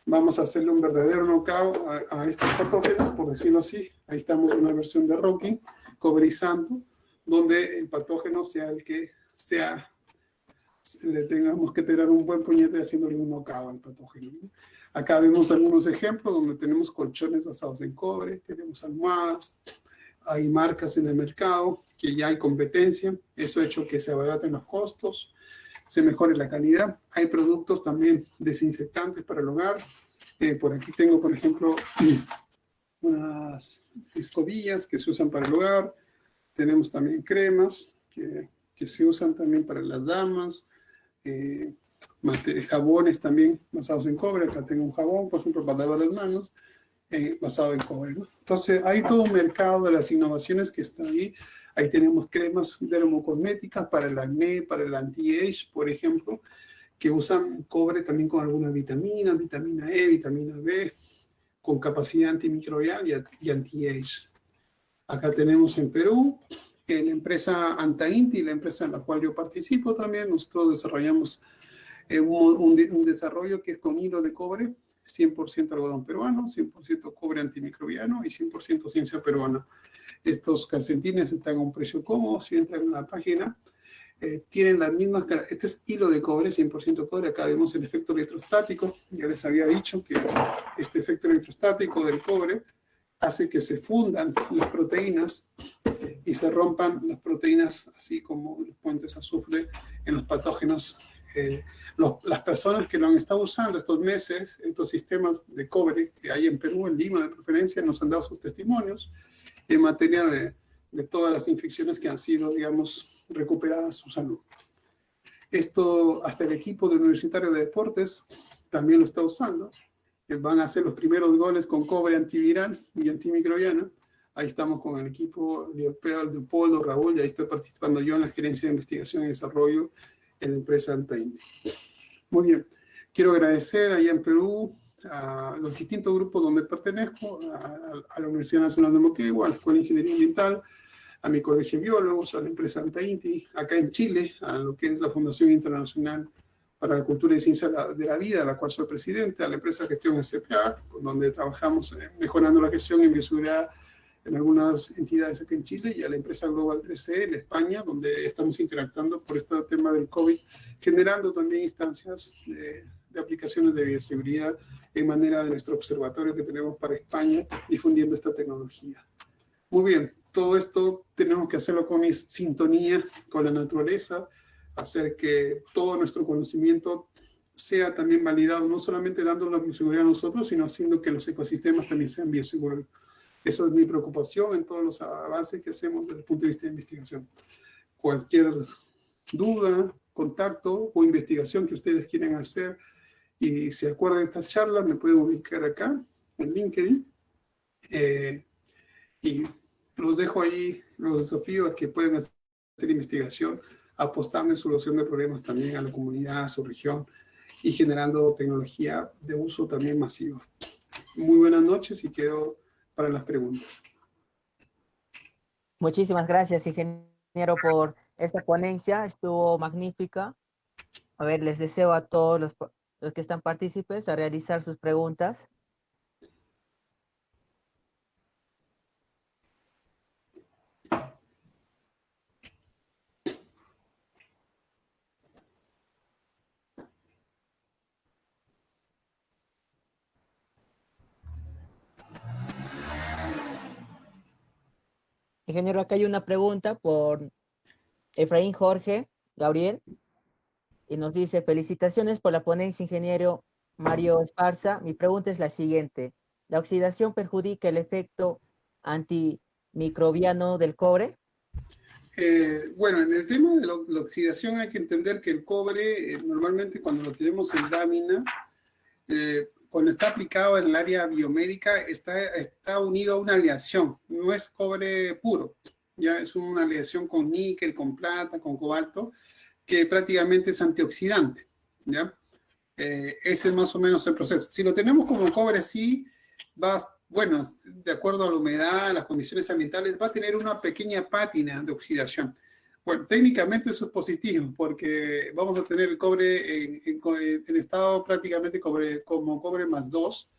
Vamos a hacerle un verdadero knockout a estos patógenos, por decirlo así. Ahí estamos en una versión de Rocking, cobrizando, donde el patógeno sea el que le tengamos que tirar un buen puñete haciéndole un knockout al patógeno, ¿no? Acá vemos algunos ejemplos donde tenemos colchones basados en cobre, tenemos almohadas, hay marcas en el mercado, que ya hay competencia, eso ha hecho que se abaraten los costos, se mejore la calidad. Hay productos también desinfectantes para el hogar. Por aquí tengo, por ejemplo, unas escobillas que se usan para el hogar. Tenemos también cremas que se usan también para las damas. Jabones también basados en cobre. Acá tengo un jabón, por ejemplo, para lavar las manos, basado en cobre, ¿no? Entonces, hay todo un mercado de las innovaciones que está ahí. Ahí tenemos cremas dermocosméticas para el acné, para el anti-age, por ejemplo, que usan cobre también con algunas vitaminas, vitamina E, vitamina B, con capacidad antimicrobial y anti-age. Acá tenemos en Perú la empresa Antainti, la empresa en la cual yo participo también. Nosotros desarrollamos un desarrollo que es con hilo de cobre, 100% algodón peruano, 100% cobre antimicrobiano y 100% ciencia peruana. Estos calcetines están a un precio cómodo. Si entran en la página, tienen las mismas características. Este es hilo de cobre, 100% cobre. Acá vemos el efecto electrostático. Ya les había dicho que este efecto electrostático del cobre hace que se fundan las proteínas y se rompan las proteínas, así como los puentes azufre en los patógenos. Las personas que lo han estado usando estos meses, estos sistemas de cobre que hay en Perú, en Lima de preferencia, nos han dado sus testimonios en materia de todas las infecciones que han sido, digamos, recuperadas su salud. Esto, hasta el equipo de Universitario de Deportes también lo está usando. Van a hacer los primeros goles con cobre antiviral y antimicrobiano. Ahí estamos con el equipo Leopoldo, Raúl, y ahí estoy participando yo en la gerencia de investigación y desarrollo en la empresa Antainti. Muy bien. Quiero agradecer allá en Perú a los distintos grupos donde pertenezco, a la Universidad Nacional de Moquegua, a la Escuela de Ingeniería Ambiental, a mi colegio de biólogos, a la empresa Antainti, acá en Chile, a lo que es la Fundación Internacional para la Cultura y Ciencia de la Vida, a la cual soy presidente, a la empresa Gestión SPA, donde trabajamos mejorando la gestión en bioseguridad en algunas entidades aquí en Chile, y a la empresa Global 3C en España, donde estamos interactuando por este tema del COVID, generando también instancias de aplicaciones de bioseguridad en manera de nuestro observatorio que tenemos para España, difundiendo esta tecnología. Muy bien, todo esto tenemos que hacerlo con sintonía con la naturaleza, hacer que todo nuestro conocimiento sea también validado, no solamente dando la bioseguridad a nosotros, sino haciendo que los ecosistemas también sean bioseguros. Eso es mi preocupación en todos los avances que hacemos desde el punto de vista de investigación. Cualquier duda, contacto o investigación que ustedes quieran hacer y se acuerdan de estas charlas, me pueden ubicar acá en LinkedIn. Y los dejo ahí los desafíos que pueden hacer investigación, apostando en solución de problemas también a la comunidad, a su región, y generando tecnología de uso también masivo. Muy buenas noches y quedo para las preguntas. Muchísimas gracias, ingeniero, por esta ponencia. Estuvo magnífica. A ver, les deseo a todos los que están partícipes a realizar sus preguntas. Ingeniero, acá hay una pregunta por Efraín Jorge Gabriel, y nos dice: felicitaciones por la ponencia, ingeniero Mario Esparza. Mi pregunta es la siguiente: ¿la oxidación perjudica el efecto antimicrobiano del cobre? Bueno, en el tema de la oxidación hay que entender que el cobre, normalmente cuando lo tenemos en lámina, cuando está aplicado en el área biomédica, está unido a una aleación, no es cobre puro, ya es una aleación con níquel, con plata, con cobalto, que prácticamente es antioxidante, ¿ya? Ese es más o menos el proceso. Si lo tenemos como cobre así, bueno, de acuerdo a la humedad, las condiciones ambientales, va a tener una pequeña pátina de oxidación. Bueno, técnicamente eso es positivo, porque vamos a tener el cobre en estado prácticamente como cobre más 2,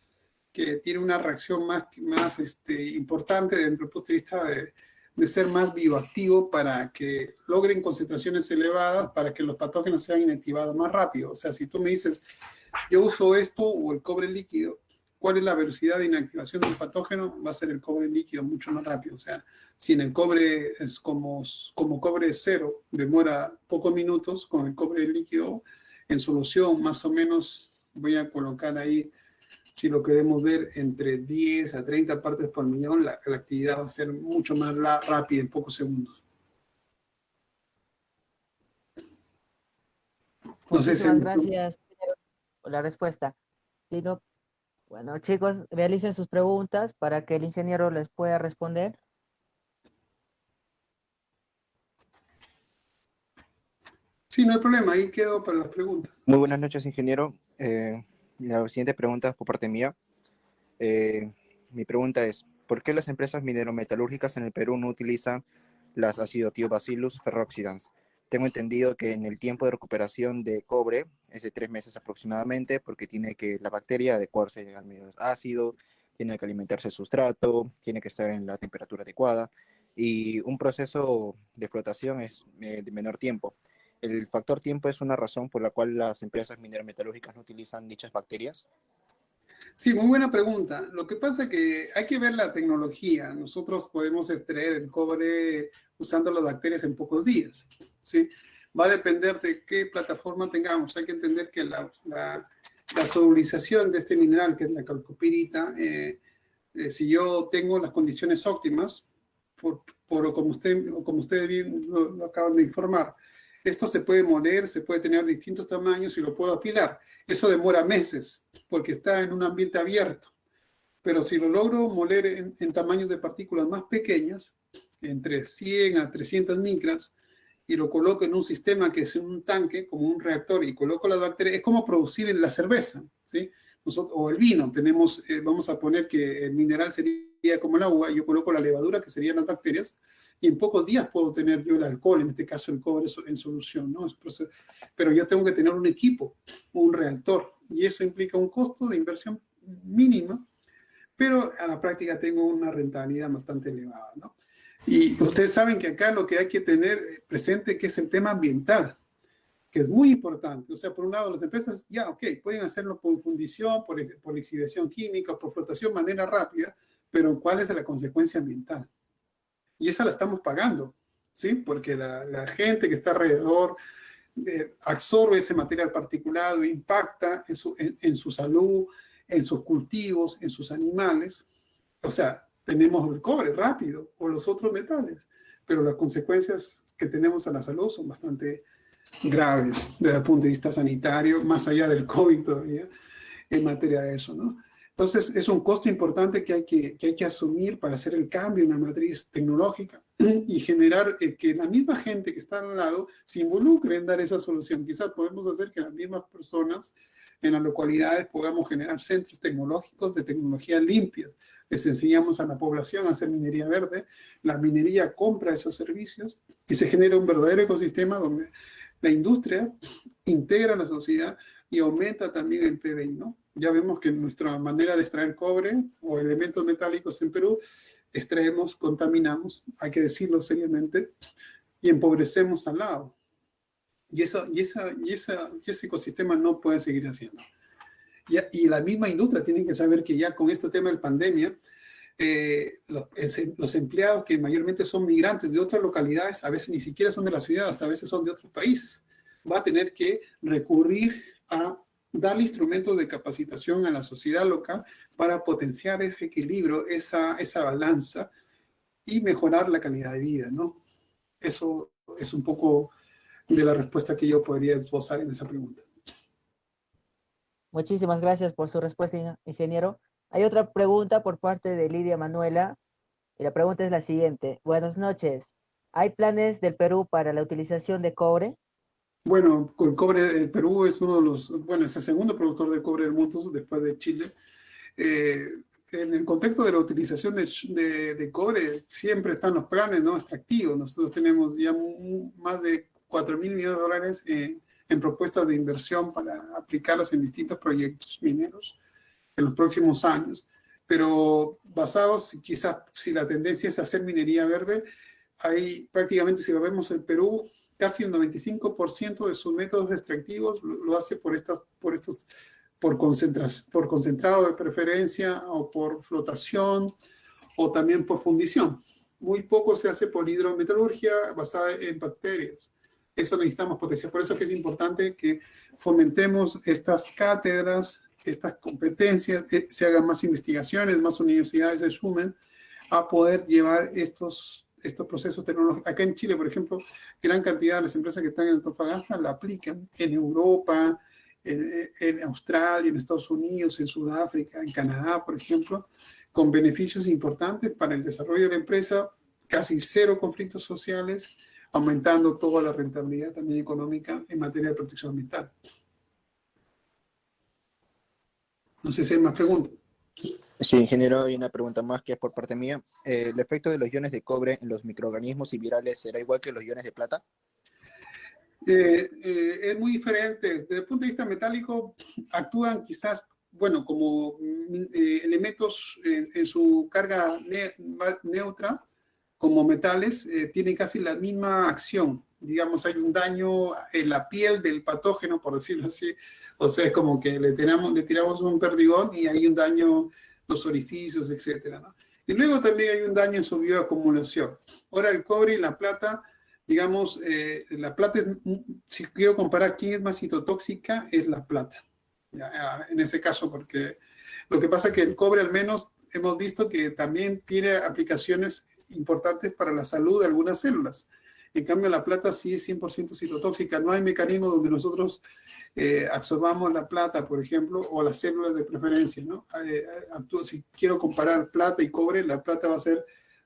que tiene una reacción más importante desde el punto de vista de ser más bioactivo para que logren concentraciones elevadas, para que los patógenos sean inactivados más rápido. O sea, si tú me dices, yo uso esto o el cobre líquido, ¿cuál es la velocidad de inactivación del patógeno? Va a ser el cobre líquido mucho más rápido. O sea, si en el cobre es como cobre cero, demora pocos minutos, con el cobre líquido en solución, más o menos, voy a colocar ahí, si lo queremos ver, entre 10 a 30 partes por millón, la actividad va a ser mucho más rápida en pocos segundos. Muchísimas gracias por la respuesta. Bueno, chicos, realicen sus preguntas para que el ingeniero les pueda responder. Sí, no hay problema, ahí quedo para las preguntas. Muy buenas noches, ingeniero. La siguiente pregunta es por parte mía. Mi pregunta es, ¿por qué las empresas minerometalúrgicas en el Perú no utilizan las Acidotiobacillus ferrooxidans? Tengo entendido que en el tiempo de recuperación de cobre es de 3 meses aproximadamente, porque tiene que la bacteria adecuarse al medio ácido, tiene que alimentarse el sustrato, tiene que estar en la temperatura adecuada, y un proceso de flotación es de menor tiempo. ¿El factor tiempo es una razón por la cual las empresas minerometalúrgicas no utilizan dichas bacterias? Sí, muy buena pregunta. Lo que pasa es que hay que ver la tecnología. Nosotros podemos extraer el cobre usando las bacterias en pocos días, ¿sí? Va a depender de qué plataforma tengamos. Hay que entender que la solubilización de este mineral, que es la calcopirita, si yo tengo las condiciones óptimas, como ustedes bien lo acaban de informar, esto se puede moler, se puede tener distintos tamaños y lo puedo apilar. Eso demora meses porque está en un ambiente abierto. Pero si lo logro moler en tamaños de partículas más pequeñas, entre 100 a 300 micras, y lo coloco en un sistema que es un tanque, como un reactor, y coloco las bacterias, es como producir la cerveza, ¿sí? O el vino. Vamos a poner que el mineral sería como el agua, y yo coloco la levadura, que serían las bacterias, y en pocos días puedo tener yo el alcohol, en este caso el cobre en solución, ¿no? Pero yo tengo que tener un equipo, un reactor, y eso implica un costo de inversión mínima, pero a la práctica tengo una rentabilidad bastante elevada, ¿no? Y ustedes saben que acá lo que hay que tener presente que es el tema ambiental, que es muy importante. O sea, por un lado, las empresas, pueden hacerlo por fundición, por lixiviación química, por flotación de manera rápida, pero ¿cuál es la consecuencia ambiental? Y esa la estamos pagando, ¿sí? Porque la gente que está alrededor absorbe ese material particulado, impacta en su salud, en sus cultivos, en sus animales. O sea, tenemos el cobre rápido o los otros metales, pero las consecuencias que tenemos a la salud son bastante graves desde el punto de vista sanitario, más allá del COVID todavía, en materia de eso, ¿no? Entonces, es un costo importante que hay que asumir para hacer el cambio en la matriz tecnológica y generar que la misma gente que está al lado se involucre en dar esa solución. Quizás podemos hacer que las mismas personas en las localidades podamos generar centros tecnológicos de tecnología limpia. Les enseñamos a la población a hacer minería verde, la minería compra esos servicios y se genera un verdadero ecosistema donde la industria integra la sociedad y aumenta también el PBI, ¿no? Ya vemos que nuestra manera de extraer cobre o elementos metálicos en Perú, extraemos, contaminamos, hay que decirlo seriamente, y empobrecemos al lado. Y ese ecosistema no puede seguir haciendo. Y la misma industria tiene que saber que ya con este tema de la pandemia, los empleados que mayormente son migrantes de otras localidades, a veces ni siquiera son de la ciudad, hasta a veces son de otros países, va a tener que recurrir a darle instrumentos de capacitación a la sociedad local para potenciar ese equilibrio, esa balanza y mejorar la calidad de vida, ¿no? Eso es un poco de la respuesta que yo podría esbozar en esa pregunta. Muchísimas gracias por su respuesta, ingeniero. Hay otra pregunta por parte de Lidia Manuela, y la pregunta es la siguiente. Buenas noches. ¿Hay planes del Perú para la utilización de cobre? Bueno, el cobre, el Perú es es el segundo productor de cobre del mundo después de Chile. En el contexto de la utilización de cobre, siempre están los planes, ¿no?, extractivos. Nosotros tenemos ya más de 4.000 millones de dólares en propuestas de inversión para aplicarlas en distintos proyectos mineros en los próximos años. pero basados, quizás si la tendencia es hacer minería verde, hay prácticamente, si lo vemos en Perú, casi el 95% de sus métodos extractivos lo hace por concentrado de preferencia o por flotación o también por fundición. Muy poco se hace por hidrometalurgia basada en bacterias. Eso necesitamos potenciar. Por eso es que es importante que fomentemos estas cátedras, estas competencias, se hagan más investigaciones, más universidades se sumen a poder llevar estos procesos tecnológicos. Acá en Chile, por ejemplo, gran cantidad de las empresas que están en Antofagasta la aplican en Europa, en Australia, en Estados Unidos, en Sudáfrica, en Canadá, por ejemplo, con beneficios importantes para el desarrollo de la empresa, casi cero conflictos sociales, aumentando toda la rentabilidad también económica en materia de protección ambiental. No sé si hay más preguntas. Sí, ingeniero, hay una pregunta más que es por parte mía. ¿El efecto de los iones de cobre en los microorganismos y virales será igual que los iones de plata? Es muy diferente. Desde el punto de vista metálico, actúan quizás, bueno, como elementos en su carga neutra, como metales, tienen casi la misma acción. Digamos, hay un daño en la piel del patógeno, por decirlo así. O sea, es como que le tiramos un perdigón y hay un daño los orificios, etcétera, ¿no? Y luego también hay un daño en su bioacumulación. Ahora, el cobre y la plata, digamos, la plata es, si quiero comparar quién es más citotóxica, es la plata. Ya, en ese caso, porque lo que pasa es que el cobre al menos hemos visto que también tiene aplicaciones importantes para la salud de algunas células. En cambio, la plata sí es 100% citotóxica. No hay mecanismo donde nosotros absorbamos la plata, por ejemplo, o las células de preferencia, ¿no? Si quiero comparar plata y cobre, la plata va a ser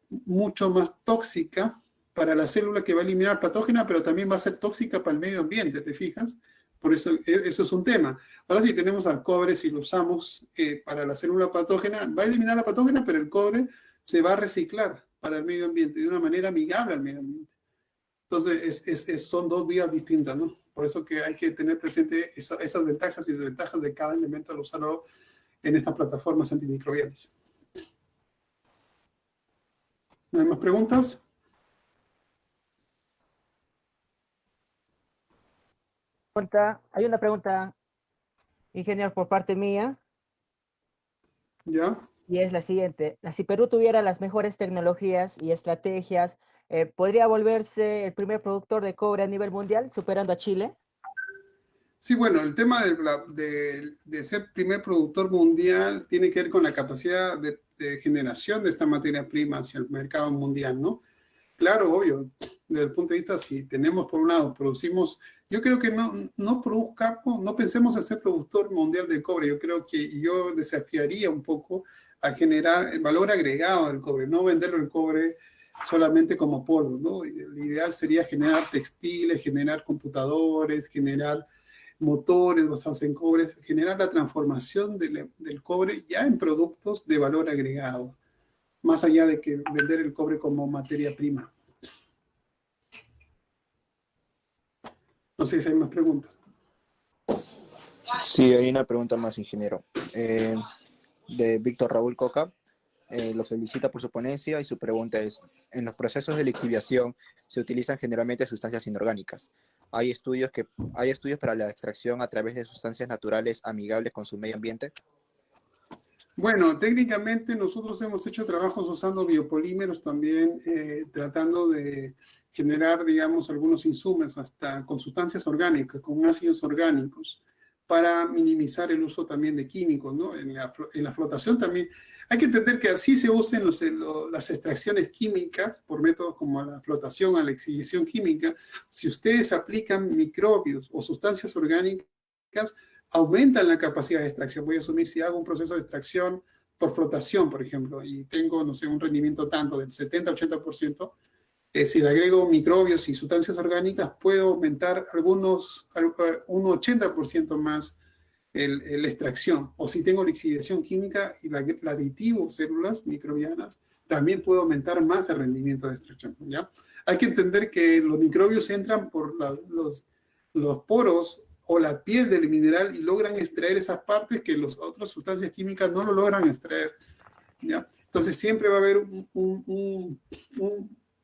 mucho más tóxica para la célula que va a eliminar patógena, pero también va a ser tóxica para el medio ambiente, ¿te fijas? Por eso, eso es un tema. Ahora, si tenemos al cobre, si lo usamos para la célula patógena, va a eliminar la patógena, pero el cobre se va a reciclar para el medio ambiente de una manera amigable al medio ambiente. Entonces, son dos vías distintas, ¿no? Por eso que hay que tener presente esas ventajas y desventajas de cada elemento al usarlo en estas plataformas antimicrobianas. ¿No hay más preguntas? Hay una pregunta, ingeniero, por parte mía, ¿Ya? y es la siguiente. Si Perú tuviera las mejores tecnologías y estrategias, ¿podría volverse el primer productor de cobre a nivel mundial, superando a Chile? Sí, bueno, el tema de ser primer productor mundial tiene que ver con la capacidad de generación de esta materia prima hacia el mercado mundial, ¿no? Claro, obvio, desde el punto de vista, si tenemos por un lado, producimos, yo creo que no pensemos en ser productor mundial de cobre, yo creo que yo desafiaría un poco a generar el valor agregado del cobre, no vender el cobre solamente como polvo, ¿no? El ideal sería generar textiles, generar computadores, generar motores basados en cobre, generar la transformación del cobre ya en productos de valor agregado, más allá de que vender el cobre como materia prima. No sé si hay más preguntas. Sí, hay una pregunta más, ingeniero. De Víctor Raúl Coca. Lo felicita por su ponencia y su pregunta es, en los procesos de lixiviación se utilizan generalmente sustancias inorgánicas. ¿Hay estudios para la extracción a través de sustancias naturales amigables con su medio ambiente? Bueno, técnicamente nosotros hemos hecho trabajos usando biopolímeros también, tratando de generar, digamos, algunos insumos hasta con sustancias orgánicas, con ácidos orgánicos, para minimizar el uso también de químicos, ¿no? En la flotación también. Hay que entender que así se usan las extracciones químicas por métodos como la flotación, a la exhibición química. Si ustedes aplican microbios o sustancias orgánicas, aumentan la capacidad de extracción. Voy a asumir si hago un proceso de extracción por flotación, por ejemplo, y tengo, no sé, un rendimiento tanto del 70-80%, si le agrego microbios y sustancias orgánicas, puedo aumentar un 80% más la extracción. O si tengo lixiviación química y el aditivo, células microbianas, también puedo aumentar más el rendimiento de extracción, ¿ya? Hay que entender que los microbios entran por los poros o la piel del mineral y logran extraer esas partes que las otras sustancias químicas no lo logran extraer. ¿ya? Entonces siempre va a haber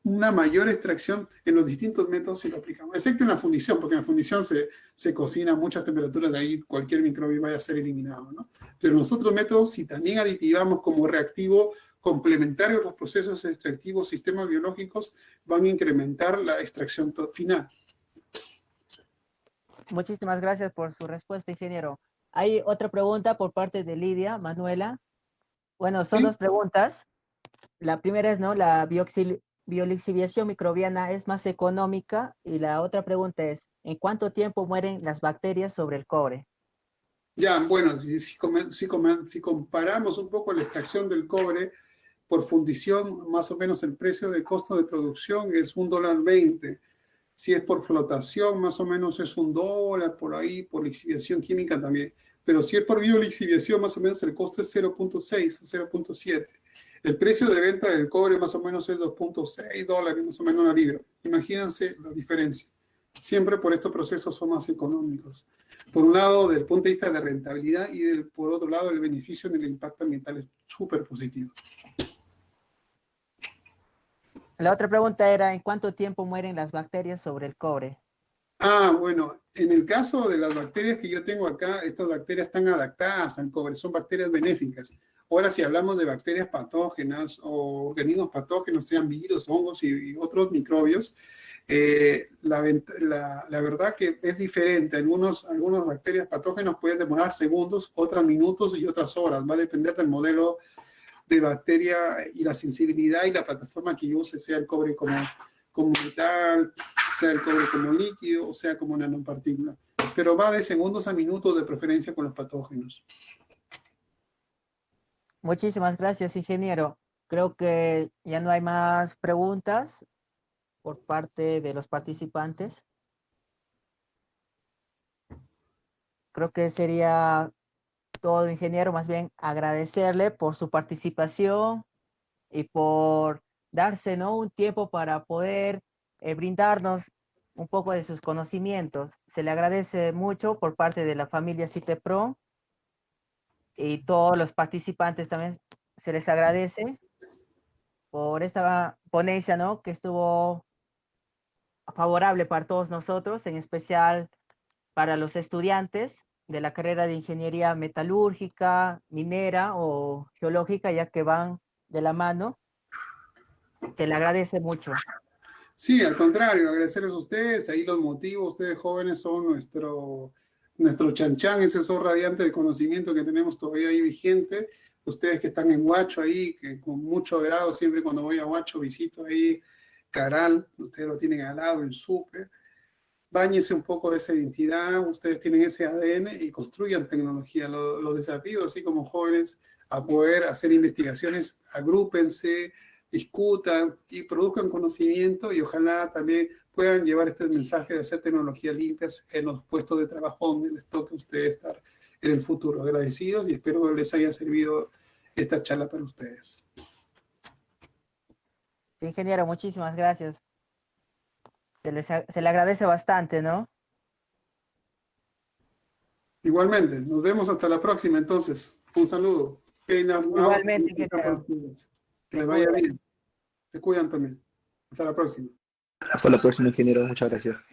una mayor extracción en los distintos métodos si lo aplicamos, excepto en la fundición, porque en la fundición se cocina a muchas temperaturas, de ahí cualquier microbio vaya a ser eliminado, ¿no? Pero en los otros métodos, si también aditivamos como reactivo complementario a los procesos extractivos, sistemas biológicos, van a incrementar la extracción final. Muchísimas gracias por su respuesta, ingeniero. Hay otra pregunta por parte de Lidia Manuela. Bueno, son ¿Sí? dos preguntas. La primera es, ¿no? ¿La biolixiviación microbiana es más económica? Y la otra pregunta es, ¿en cuánto tiempo mueren las bacterias sobre el cobre? Ya, bueno, si comparamos un poco la extracción del cobre por fundición, más o menos el precio de costo de producción es $1.20. Si es por flotación, más o menos es $1 por ahí, por lixiviación química también. Pero si es por biolixiviación, más o menos el costo es 0.6 o 0.7. El precio de venta del cobre más o menos es $2.6, más o menos una libra. Imagínense la diferencia. Siempre por estos procesos son más económicos. Por un lado, desde el punto de vista de rentabilidad y por otro lado, el beneficio en el impacto ambiental es súper positivo. La otra pregunta era, ¿en cuánto tiempo mueren las bacterias sobre el cobre? Bueno, en el caso de las bacterias que yo tengo acá, estas bacterias están adaptadas al cobre, son bacterias benéficas. Ahora, si hablamos de bacterias patógenas o organismos patógenos, sean virus, hongos y otros microbios, la verdad que es diferente. Algunas bacterias patógenas pueden demorar segundos, otras minutos y otras horas. Va a depender del modelo de bacteria y la sensibilidad y la plataforma que yo use, sea el cobre como metal, sea el cobre como líquido, o sea como nanopartícula. Pero va de segundos a minutos de preferencia con los patógenos. Muchísimas gracias, ingeniero. Creo que ya no hay más preguntas por parte de los participantes. Creo que sería todo, ingeniero. Más bien agradecerle por su participación y por darse, ¿no?, un tiempo para poder brindarnos un poco de sus conocimientos. Se le agradece mucho por parte de la familia CITEPRO y todos los participantes también se les agradece por esta ponencia, ¿no?, que estuvo favorable para todos nosotros, en especial para los estudiantes de la carrera de ingeniería metalúrgica, minera o geológica, ya que van de la mano. Se le agradece mucho. Sí, al contrario, agradecerles a ustedes. Ahí los motivos, ustedes jóvenes son nuestro chanchán, ese sol radiante de conocimiento que tenemos todavía ahí vigente. Ustedes que están en Huacho ahí, que con mucho agrado, siempre cuando voy a Huacho visito ahí Caral, ustedes lo tienen al lado, el súper. Báñense un poco de esa identidad, ustedes tienen ese ADN y construyan tecnología. Los desafíos, así como jóvenes, a poder hacer investigaciones, agrúpense, discutan y produzcan conocimiento y ojalá también puedan llevar este mensaje de hacer tecnologías limpias en los puestos de trabajo donde les toque a ustedes estar en el futuro. Agradecidos y espero que les haya servido esta charla para ustedes. Sí, ingeniero, muchísimas gracias. Se le agradece bastante, ¿no? Igualmente, nos vemos hasta la próxima entonces. Un saludo. Igualmente, ingeniero. Que les vaya bien. Se cuidan también. Hasta la próxima. Hasta la próxima, ingeniero. Muchas gracias.